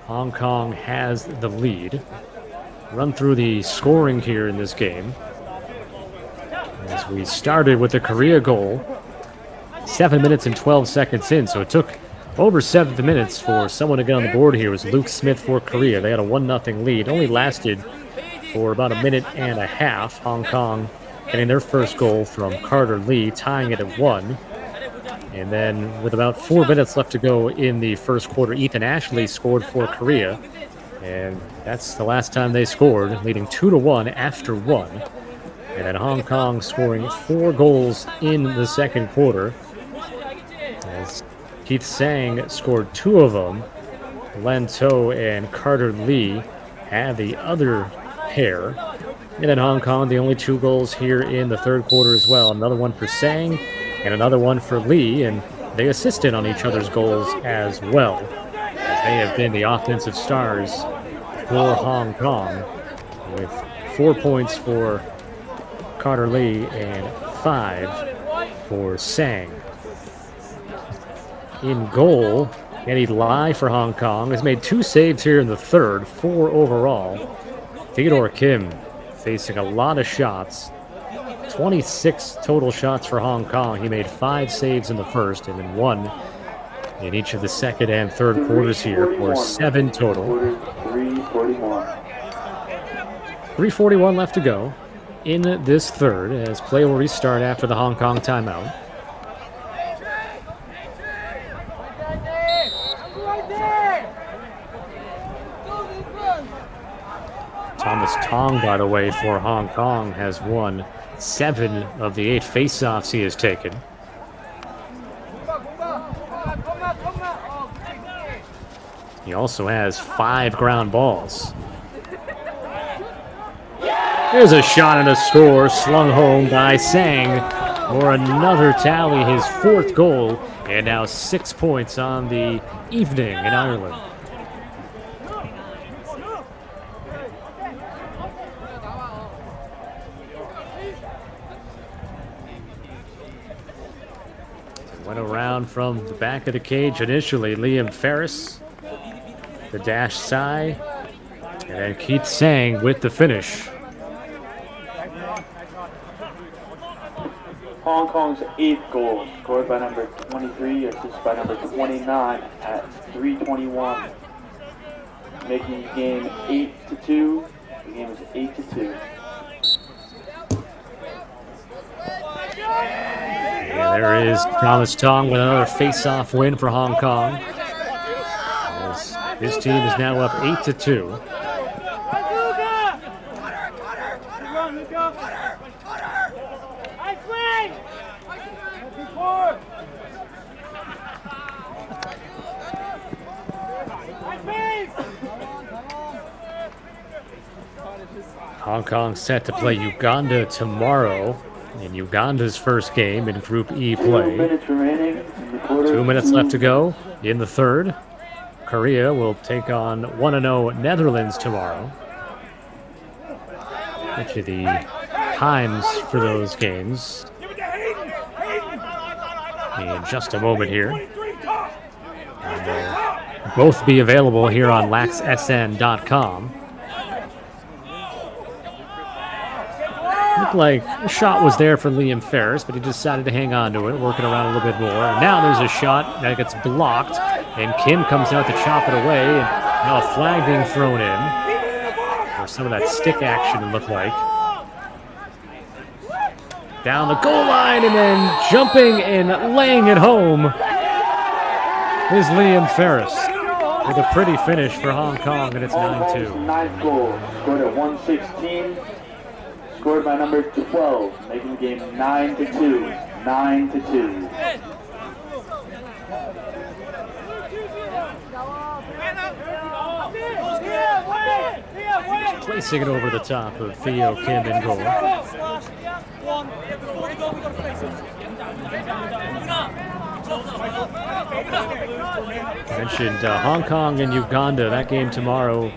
Hong Kong has the lead. Run through the scoring here in this game. As we started with the Korea goal, 7 minutes and 12 seconds in, so it took over 7 minutes for someone to get on the board here. It was Luke Smith for Korea. They had a 1-0 lead. Only lasted for about a minute and a half. Hong Kong getting their first goal from Carter Lee, tying it at 1. And then with about 4 minutes left to go in the first quarter, Ethan Ashley scored for Korea. And that's the last time they scored, leading 2-1 after 1. And then Hong Kong scoring 4 goals in the second quarter. As Keith Sang scored 2 of them. Len To and Carter Lee had the other pair. And then Hong Kong, the only 2 goals here in the third quarter as well. Another one for Sang and another one for Lee. And they assisted on each other's goals as well, as they have been the offensive stars for Hong Kong, with 4 points for Carter Lee and 5 for Sang. In goal, Eddie Lai for Hong Kong has made 2 saves here in the third, 4 overall. Theodore Kim facing a lot of shots. 26 total shots for Hong Kong. He made 5 saves in the first and then 1 in each of the second and third quarters here for 7 total. 3:41 left to go in this third as play will restart after the Hong Kong timeout. Thomas Tong, by the way, for Hong Kong has won 7 of the 8 face-offs he has taken. He also has 5 ground balls. There's a shot and a score, slung home by Sang for another tally, his 4th goal, and now 6 points on the evening in Ireland. Went around from the back of the cage initially. Liam Ferris, the dash side, and then Keith Sang with the finish. Hong Kong's 8th goal, scored by number 23, assisted by number 29 at 3:21, making the game 8-2. The game is 8-2. And there is Thomas Tong with another face-off win for Hong Kong. As his team is now up 8-2. Hong Kong set to play Uganda tomorrow in Uganda's first game in Group E play. 2 minutes remaining in the quarter. 2 minutes left to go in the third. Korea will take on 1-0 Netherlands tomorrow. Actually, the times for those games in just a moment here. And they'll both be available here on laxsn.com. Looked like a shot was there for Liam Ferris, but he decided to hang on to it, working around a little bit more. And now there's a shot that gets blocked, and Kim comes out to chop it away, and now a flag being thrown in. Or some of that stick action, it looked like. Down the goal line, and then jumping and laying it home is Liam Ferris with a pretty finish for Hong Kong, and it's 9-2. 9th goal, scored at 1:16. Scored by number 12, making the game 9-2. 9-2. Placing it over the top of Theo Kim in goal. Mentioned Hong Kong and Uganda. That game tomorrow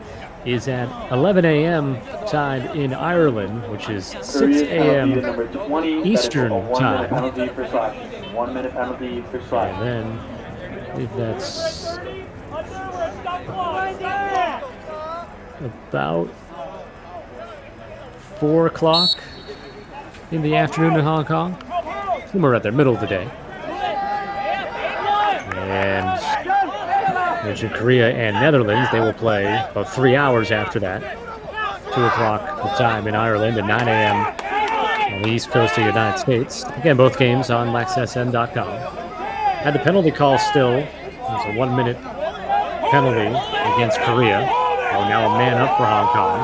is at 11 a.m. time in Ireland, which is 6 a.m. Eastern time. 1 minute penalty for slashing. And then, I believe that's about 4 o'clock in the afternoon in Hong Kong. Somewhere right there, middle of the day. And mentioned Korea and Netherlands. They will play about 3 hours after that. 2 o'clock the time in Ireland and 9 a.m. on the east coast of the United States. Again, both games on laxsn.com. Had the penalty call still. There's a 1 minute penalty against Korea. Oh, now a man up for Hong Kong.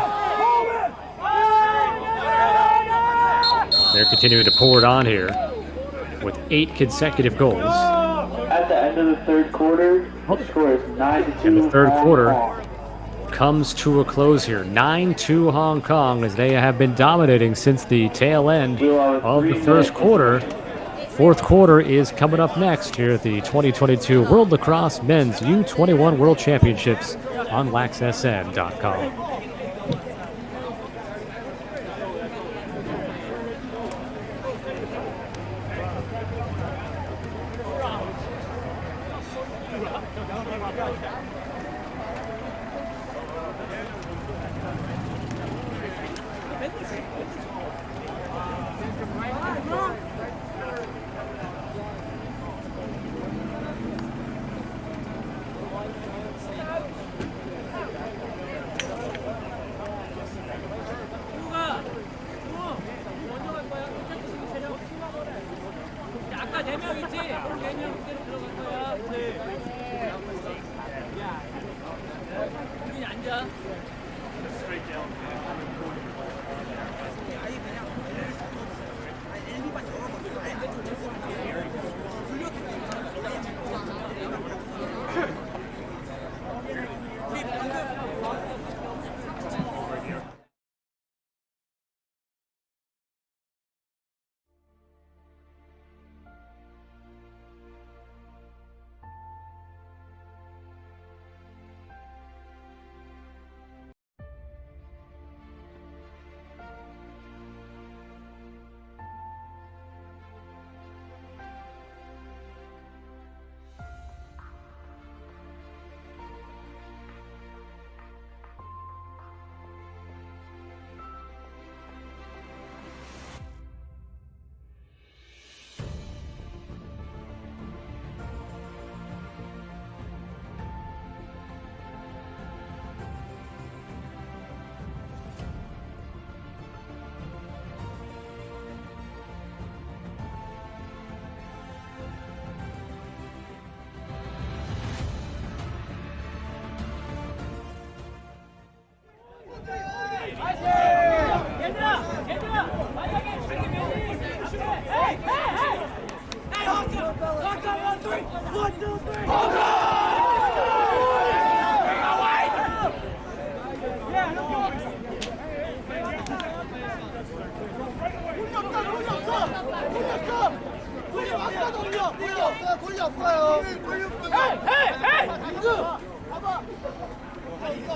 They're continuing to pour it on here with 8 consecutive goals. At the end of the third quarter, the score is 9-2. And the third quarter comes to a close here. 9-2 Hong Kong, as they have been dominating since the tail end of the first quarter. Fourth quarter is coming up next here at the 2022 World Lacrosse Men's U21 World Championships on laxsn.com.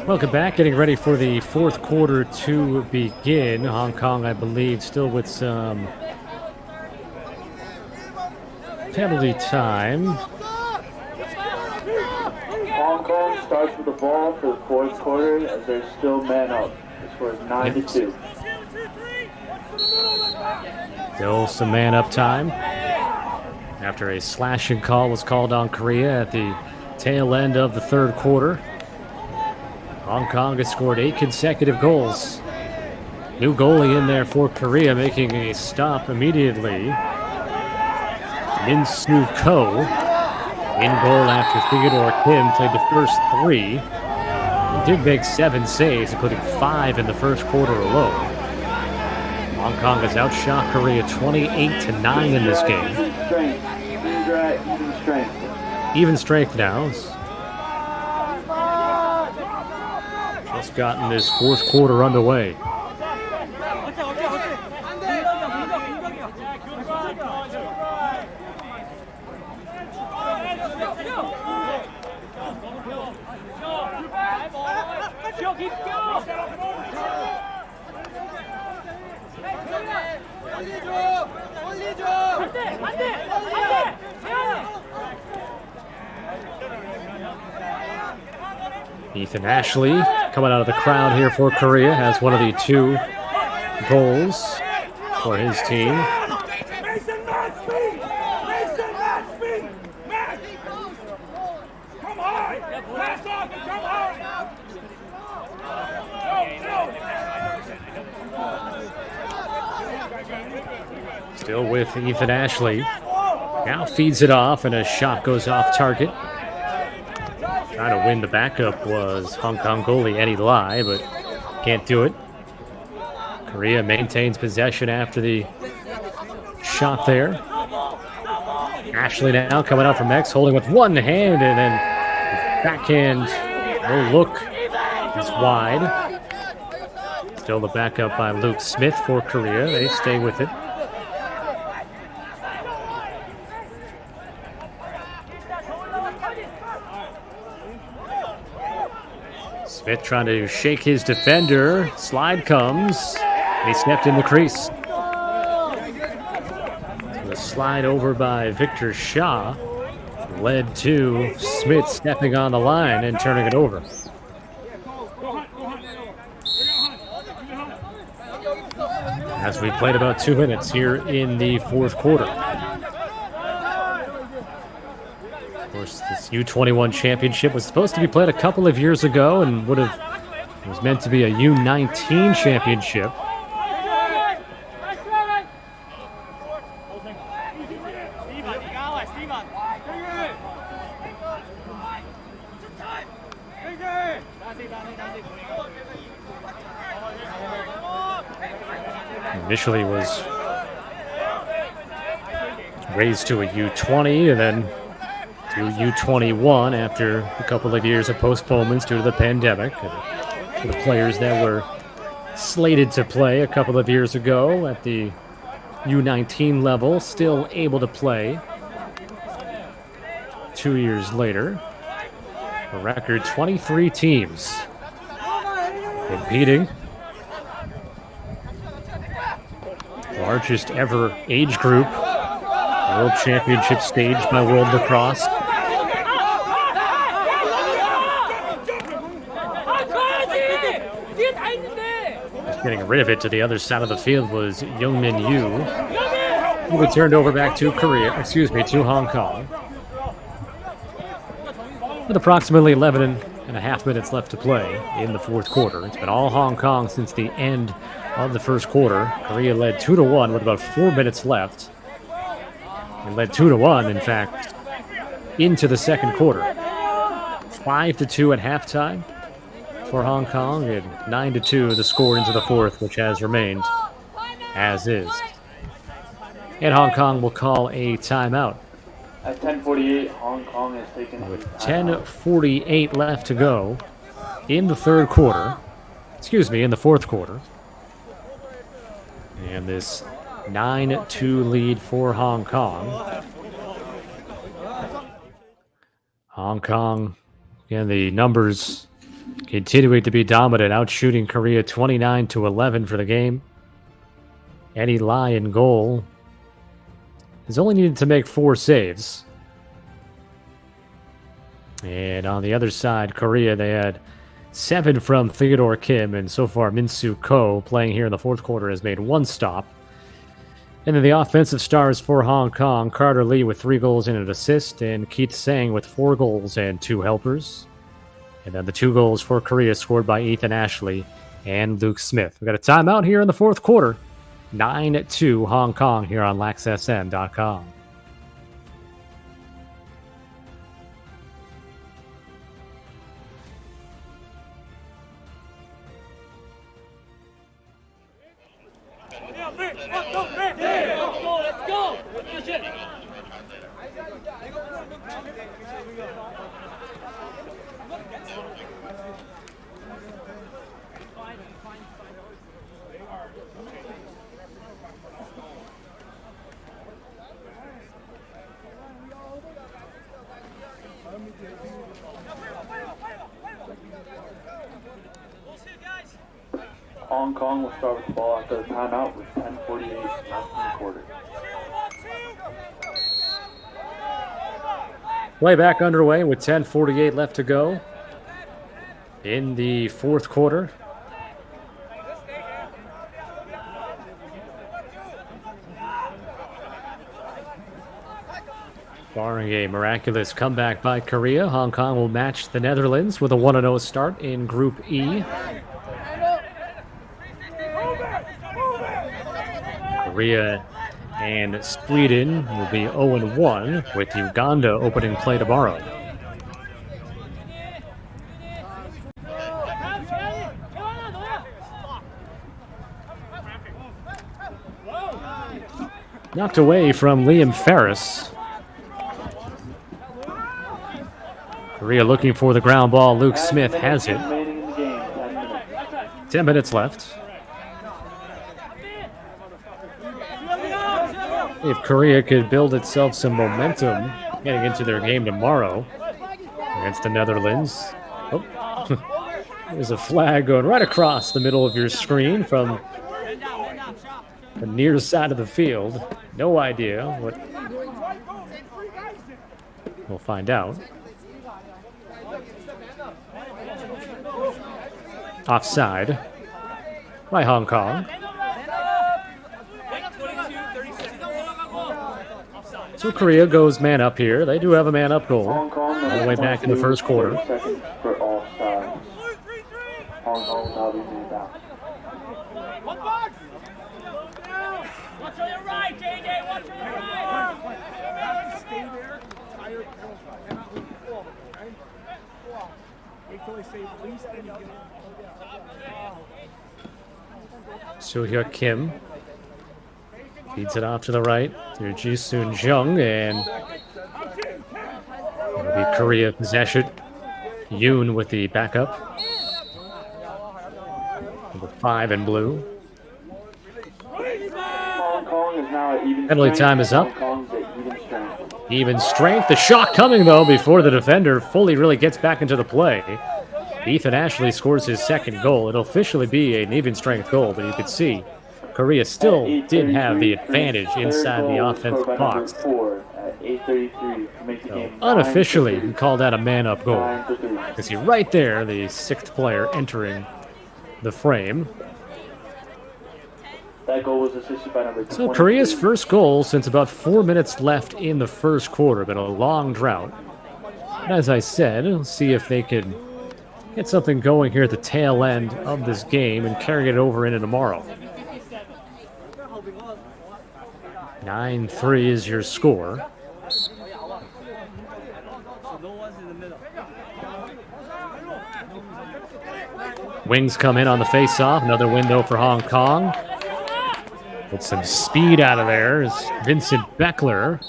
Welcome back. Getting ready for the fourth quarter to begin. Hong Kong, I believe, still with some penalty time. Hong Kong starts with the ball for the fourth quarter as there's still men up. The score is 9-2. Still some man up time after a slashing call was called on Korea at the tail end of the third quarter. Hong Kong has scored 8 consecutive goals. New goalie in there for Korea, making a stop immediately. Min Soo Ko in goal after Theodore Kim played the first 3. He did make 7 saves, including 5 in the first quarter alone. Hong Kong has outshot Korea 28-9 in this game. Even strength. Even strength now. Just gotten this fourth quarter underway. Ethan Ashley coming out of the crowd here for Korea has one of the 2 goals for his team. Still with Ethan Ashley. Now feeds it off and a shot goes off target. Trying to win the backup was Hong Kong goalie Eddie Lai, but can't do it. Korea maintains possession after the shot there. Ashley now coming out from X, holding with one hand, and then backhand, no look, is wide. Still the backup by Luke Smith for Korea. They stay with it. Smith trying to shake his defender. Slide comes. He stepped in the crease. So the slide over by Victor Shaw led to Smith stepping on the line and turning it over. As we played about 2 minutes here in the fourth quarter. Of course, this U21 championship was supposed to be played a couple of years ago and it was meant to be a U19 championship. Initially was raised to a U20 and then to U21 after a couple of years of postponements due to the pandemic. And for the players that were slated to play a couple of years ago at the U19 level, still able to play 2 years later. A record 23 teams competing. Largest ever age group. World Championship staged by World Lacrosse. Just getting rid of it to the other side of the field was Youngmin Yu. He returned over back to to Hong Kong. With approximately 11 and a half minutes left to play in the fourth quarter. It's been all Hong Kong since the end of the first quarter. Korea led 2-1 with about 4 minutes left. And led 2-1, in fact, into the second quarter. 5-2 at halftime for Hong Kong, and 9-2 the score into the fourth, which has remained as is. And Hong Kong will call a timeout At 10:48, Hong Kong has taken With a timeout. 10:48 left to go in the third quarter. Excuse me, in the fourth quarter. And this 9-2 lead for Hong Kong. Hong Kong, again, the numbers continuing to be dominant, outshooting Korea 29-11 for the game. Eddie Lai in goal has only needed to make 4 saves. And on the other side, Korea, they had 7 from Theodore Kim, and so far Min-Soo Ko, playing here in the fourth quarter, has made 1 stop. And then the offensive stars for Hong Kong, Carter Lee with 3 goals and an assist, and Keith Sang with 4 goals and 2 helpers. And then the 2 goals for Korea scored by Ethan Ashley and Luke Smith. We got a timeout here in the fourth quarter. 9-2 Hong Kong here on LaxSN.com. Let's go! Hong Kong will start with the ball after the timeout with 10:48 left in the quarter. Play back underway with 10:48 left to go in the fourth quarter. Barring a miraculous comeback by Korea, Hong Kong will match the Netherlands with a 1-0 start in Group E. Korea and Sweden will be 0-1 with Uganda opening play tomorrow. Knocked away from Liam Ferris. Korea looking for the ground ball. Luke Smith has it. 10 minutes left. If Korea could build itself some momentum getting into their game tomorrow against the Netherlands. Oh, there's a flag going right across the middle of your screen from the near side of the field. No idea what. We'll find out. Offside by Hong Kong. So Korea goes man up here. They do have a man up goal all the way back in the first quarter. For all sides. Hong Kong will now be moved out. Watch on your right, JJ! Watch on your right! Stay there. Wait till they say release, then you get Soo-hyuk Kim feeds it off to the right to Ji-Soon Jung, and it'll be Korea possession. Yoon with the backup. Number 5 in blue. Hong Kong is now at even Penalty strength. time is up. Hong Kong's at even strength. Even strength. The shot coming, though, before the defender fully really gets back into the play. Ethan Ashley scores his second goal. It'll officially be an even strength goal, but you could see Korea still did have the advantage inside the offensive box. So unofficially, he called that a man-up goal. You see right there, the 6th player entering the frame. That goal was assisted by number So Korea's first goal since about 4 minutes left in the first quarter. Been a long drought. And as I said, we'll see if they could get something going here at the tail end of this game and carry it over into tomorrow. 9-3 is your score. Wings come in on the face-off. Another window for Hong Kong. With some speed out of there is Vincent Beckler.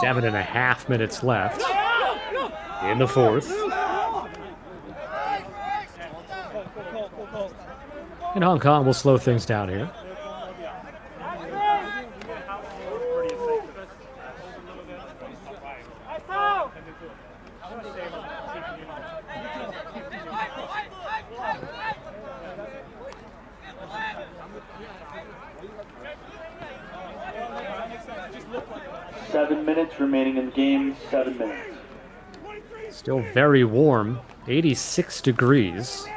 7.5 minutes left in the fourth. And Hong Kong will slow things down here. Minutes remaining in the game, 7 minutes. Still very warm, 86 degrees.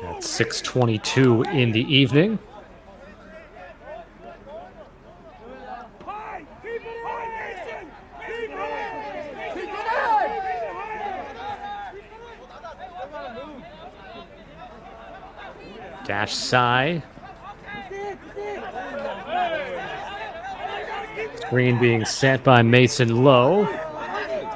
At 6:22 in the evening. Dash Sai. Screen being set by Mason Lowe.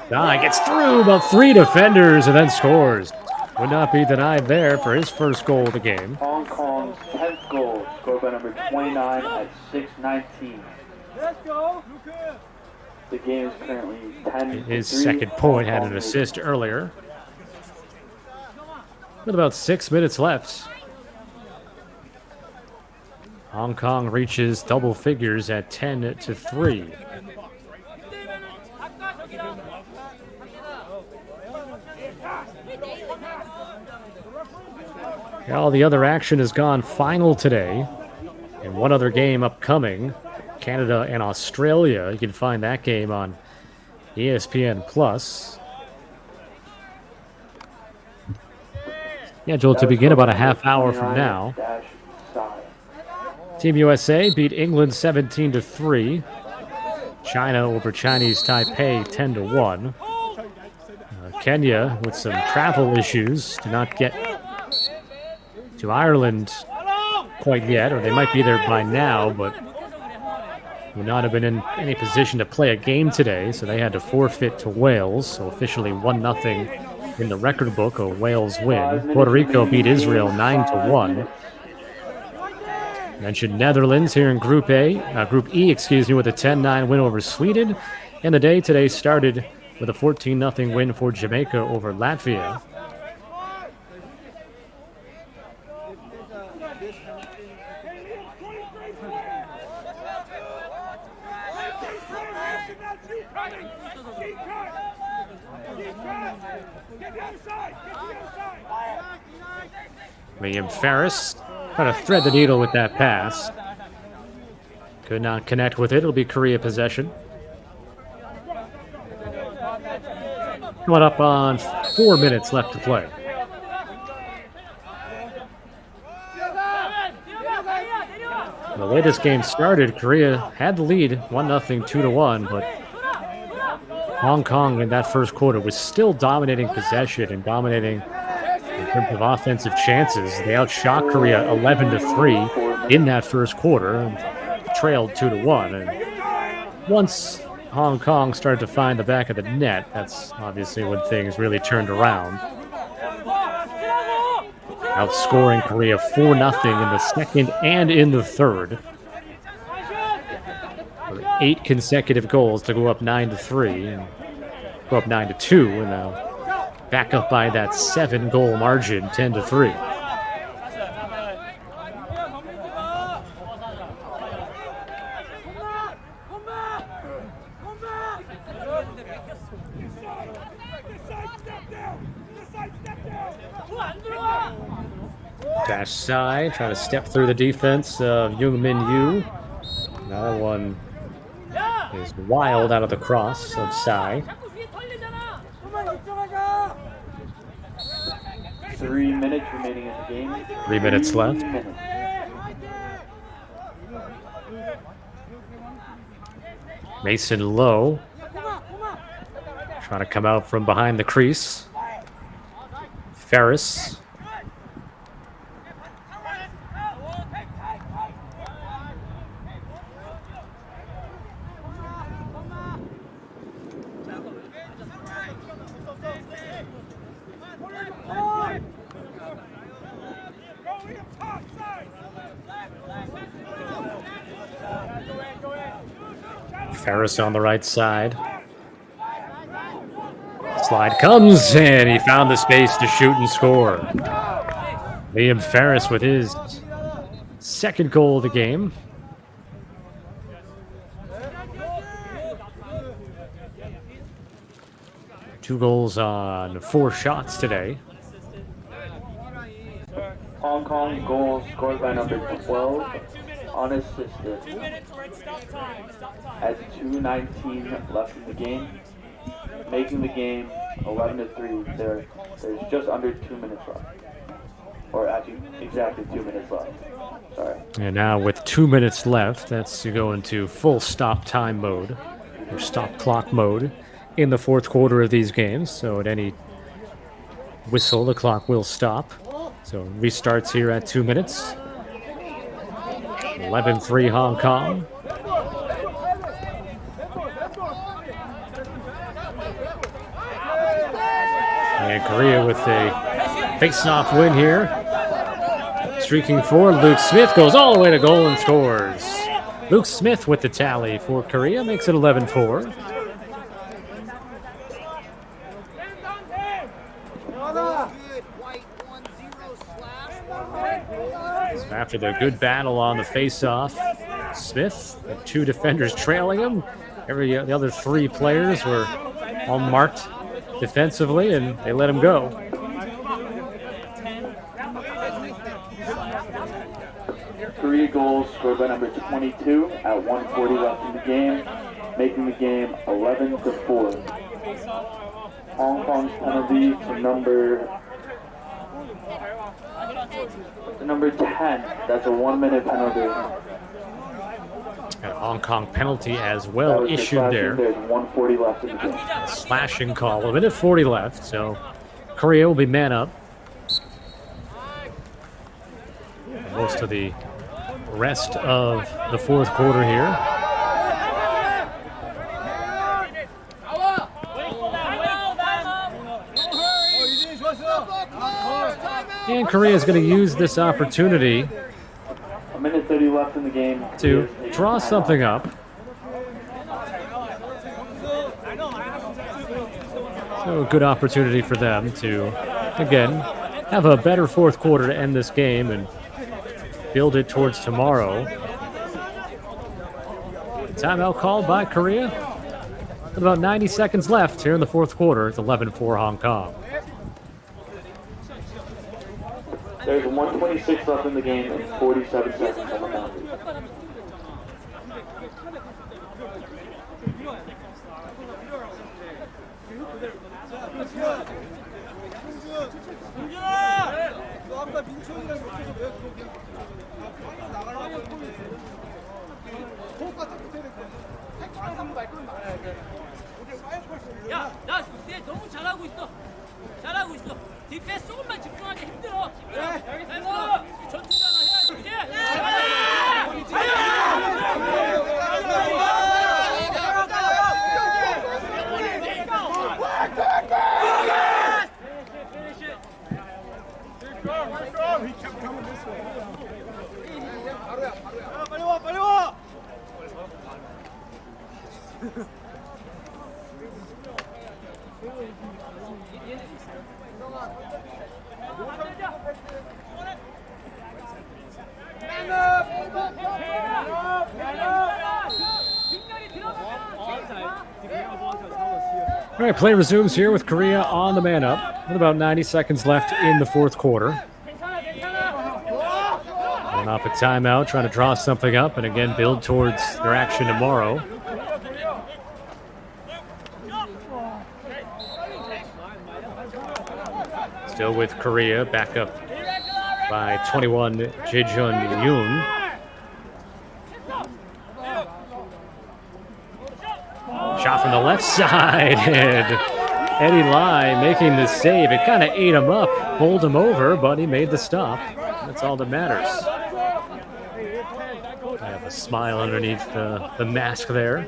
Sai gets through about 3 defenders and then scores. Would not be denied there for his first goal of the game. Hong Kong's 10th goal, scored by number 29 at 6:19. Let's go. The game is currently 10-3. His second point had an assist earlier. With about 6 minutes left. Hong Kong reaches double figures at 10-3. All the other action has gone final today. And one other game upcoming, Canada and Australia. You can find that game on ESPN+. Scheduled to begin about a half hour from now. Team USA beat England 17-3. China over Chinese Taipei 10-1. Kenya, with some travel issues, did not get to Ireland quite yet, or they might be there by now, but would not have been in any position to play a game today, so they had to forfeit to Wales. So officially 1-0 in the record book, a Wales win. Puerto Rico beat Israel 9-1. Mentioned Netherlands here in Group E, with a 10-9 win over Sweden. And the day today started with a 14-0 win for Jamaica over Latvia. Liam Ferris trying to thread the needle with that pass. Could not connect with it. It'll be Korea possession. Coming up on 4 minutes left to play. The way this game started, Korea had the lead 1-0, 2-1, but Hong Kong in that first quarter was still dominating possession and dominating in terms of offensive chances. They outshot Korea 11-3 in that first quarter and trailed 2-1. And once Hong Kong started to find the back of the net, that's obviously when things really turned around. Outscoring Korea 4-0 in the second and in the third. 8 consecutive goals to go up 9-3 and go up 9-2, and now back up by that 7-goal margin, 10-3. Dash side, trying to step through the defense of Young-Min Yu. Another one is wild out of the cross of Sai. 3 minutes remaining in the game. 3 minutes left. Mason Lowe trying to come out from behind the crease. Ferris. Ferris on the right side. Slide comes, and he found the space to shoot and score. Liam Ferris with his second goal of the game. Two goals on 4 shots today. Hong Kong goal scored by number 12, unassisted. At 2:19 left in the game, making the game 11-3. There's just under 2 minutes left, or actually exactly 2 minutes left. Sorry. And now with 2 minutes left, that's to go into full stop time mode, or stop clock mode, in the fourth quarter of these games. So at any whistle, the clock will stop. So restarts here at 2 minutes. 11-3 Hong Kong. And Korea with a face-off win here. Streaking forward, Luke Smith goes all the way to goal and scores. Luke Smith with the tally for Korea, makes it 11-4. So after the good battle on the face-off, Smith, the 2 defenders trailing him. The other 3 players were all marked defensively, and they let him go. Korea goals scored by number 22 at 1:40 left in the game, making the game 11-4. Hong Kong's penalty to number 10. That's a 1-minute penalty. A Hong Kong penalty as well issued there. There's 1:40 left in the game. Slashing call, 1:40 left, so Korea will be man up. And most of the rest of the fourth quarter here. And Korea is going to use this opportunity 1:30 left in the game to draw something up. So a good opportunity for them to, again, have a better fourth quarter to end this game and build it towards tomorrow. Timeout called by Korea. With about 90 seconds left here in the fourth quarter. It's 11-4 Hong Kong. There's 1:26 left in the game and 47 seconds on the penalty. 야, 나 너무 잘하고 있어. 잘하고 있어. 디펜스 조금만 집중하기 힘들어. 아이고, 전투잖아 해야지 이제. 빨리 와, 빨리 와. All right, play resumes here with Korea on the man up with about 90 seconds left in the fourth quarter. Going off a timeout, trying to draw something up and again build towards their action tomorrow. Still with Korea, back up by 21, Jaejun Yoon. Shot from the left side, and Eddie Lai making the save. It kind of ate him up, bowled him over, but he made the stop. That's all that matters. I have a smile underneath the mask there.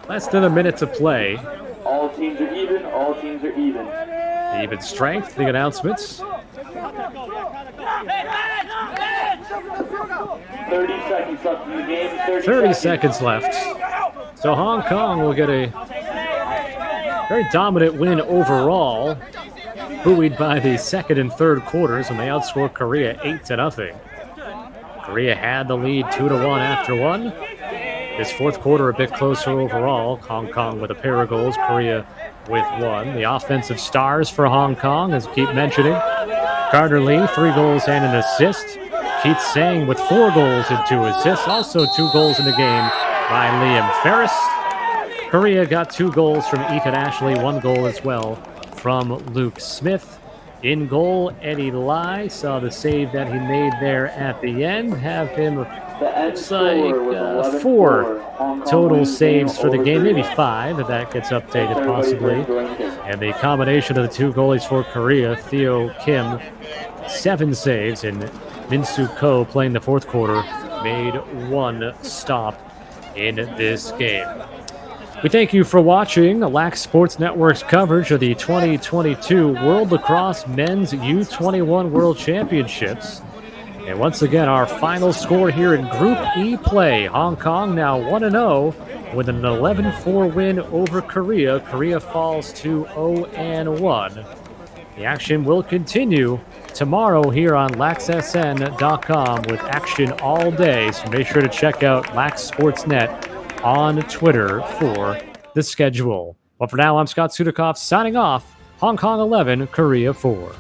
Less than a minute to play. All teams are even. All teams are even. The even strength, the announcements. 30 seconds left in the game. 30 seconds left. So Hong Kong will get a very dominant win overall, buoyed by the second and third quarters when they outscored Korea 8-0. Korea had the lead 2-1 after one. This fourth quarter a bit closer overall. Hong Kong with a pair of goals, Korea with one. The offensive stars for Hong Kong, as I keep mentioning, Carter Lee, 3 goals and an assist. Keith Sang with 4 goals and 2 assists. Also 2 goals in the game by Liam Ferris. Korea got 2 goals from Ethan Ashley, 1 goal as well from Luke Smith. In goal, Eddie Lai saw the save that he made there at the end. Have him, looks like 4 total saves for the game, maybe 5 if that gets updated possibly. And the combination of the 2 goalies for Korea, Theo Kim, 7 saves, and Min-Soo Ko playing the fourth quarter made 1 stop in this game. We thank you for watching Lax Sports Network's coverage of the 2022 World Lacrosse Men's U21 World Championships. And once again, our final score here in Group E play. Hong Kong now 1-0 with an 11-4 win over Korea. Korea falls to 0-1. The action will continue tomorrow here on laxsn.com with action all day. So make sure to check out Lax Sports Net on Twitter for the schedule. But for now, I'm Scott Sudikoff signing off. Hong Kong 11, Korea 4.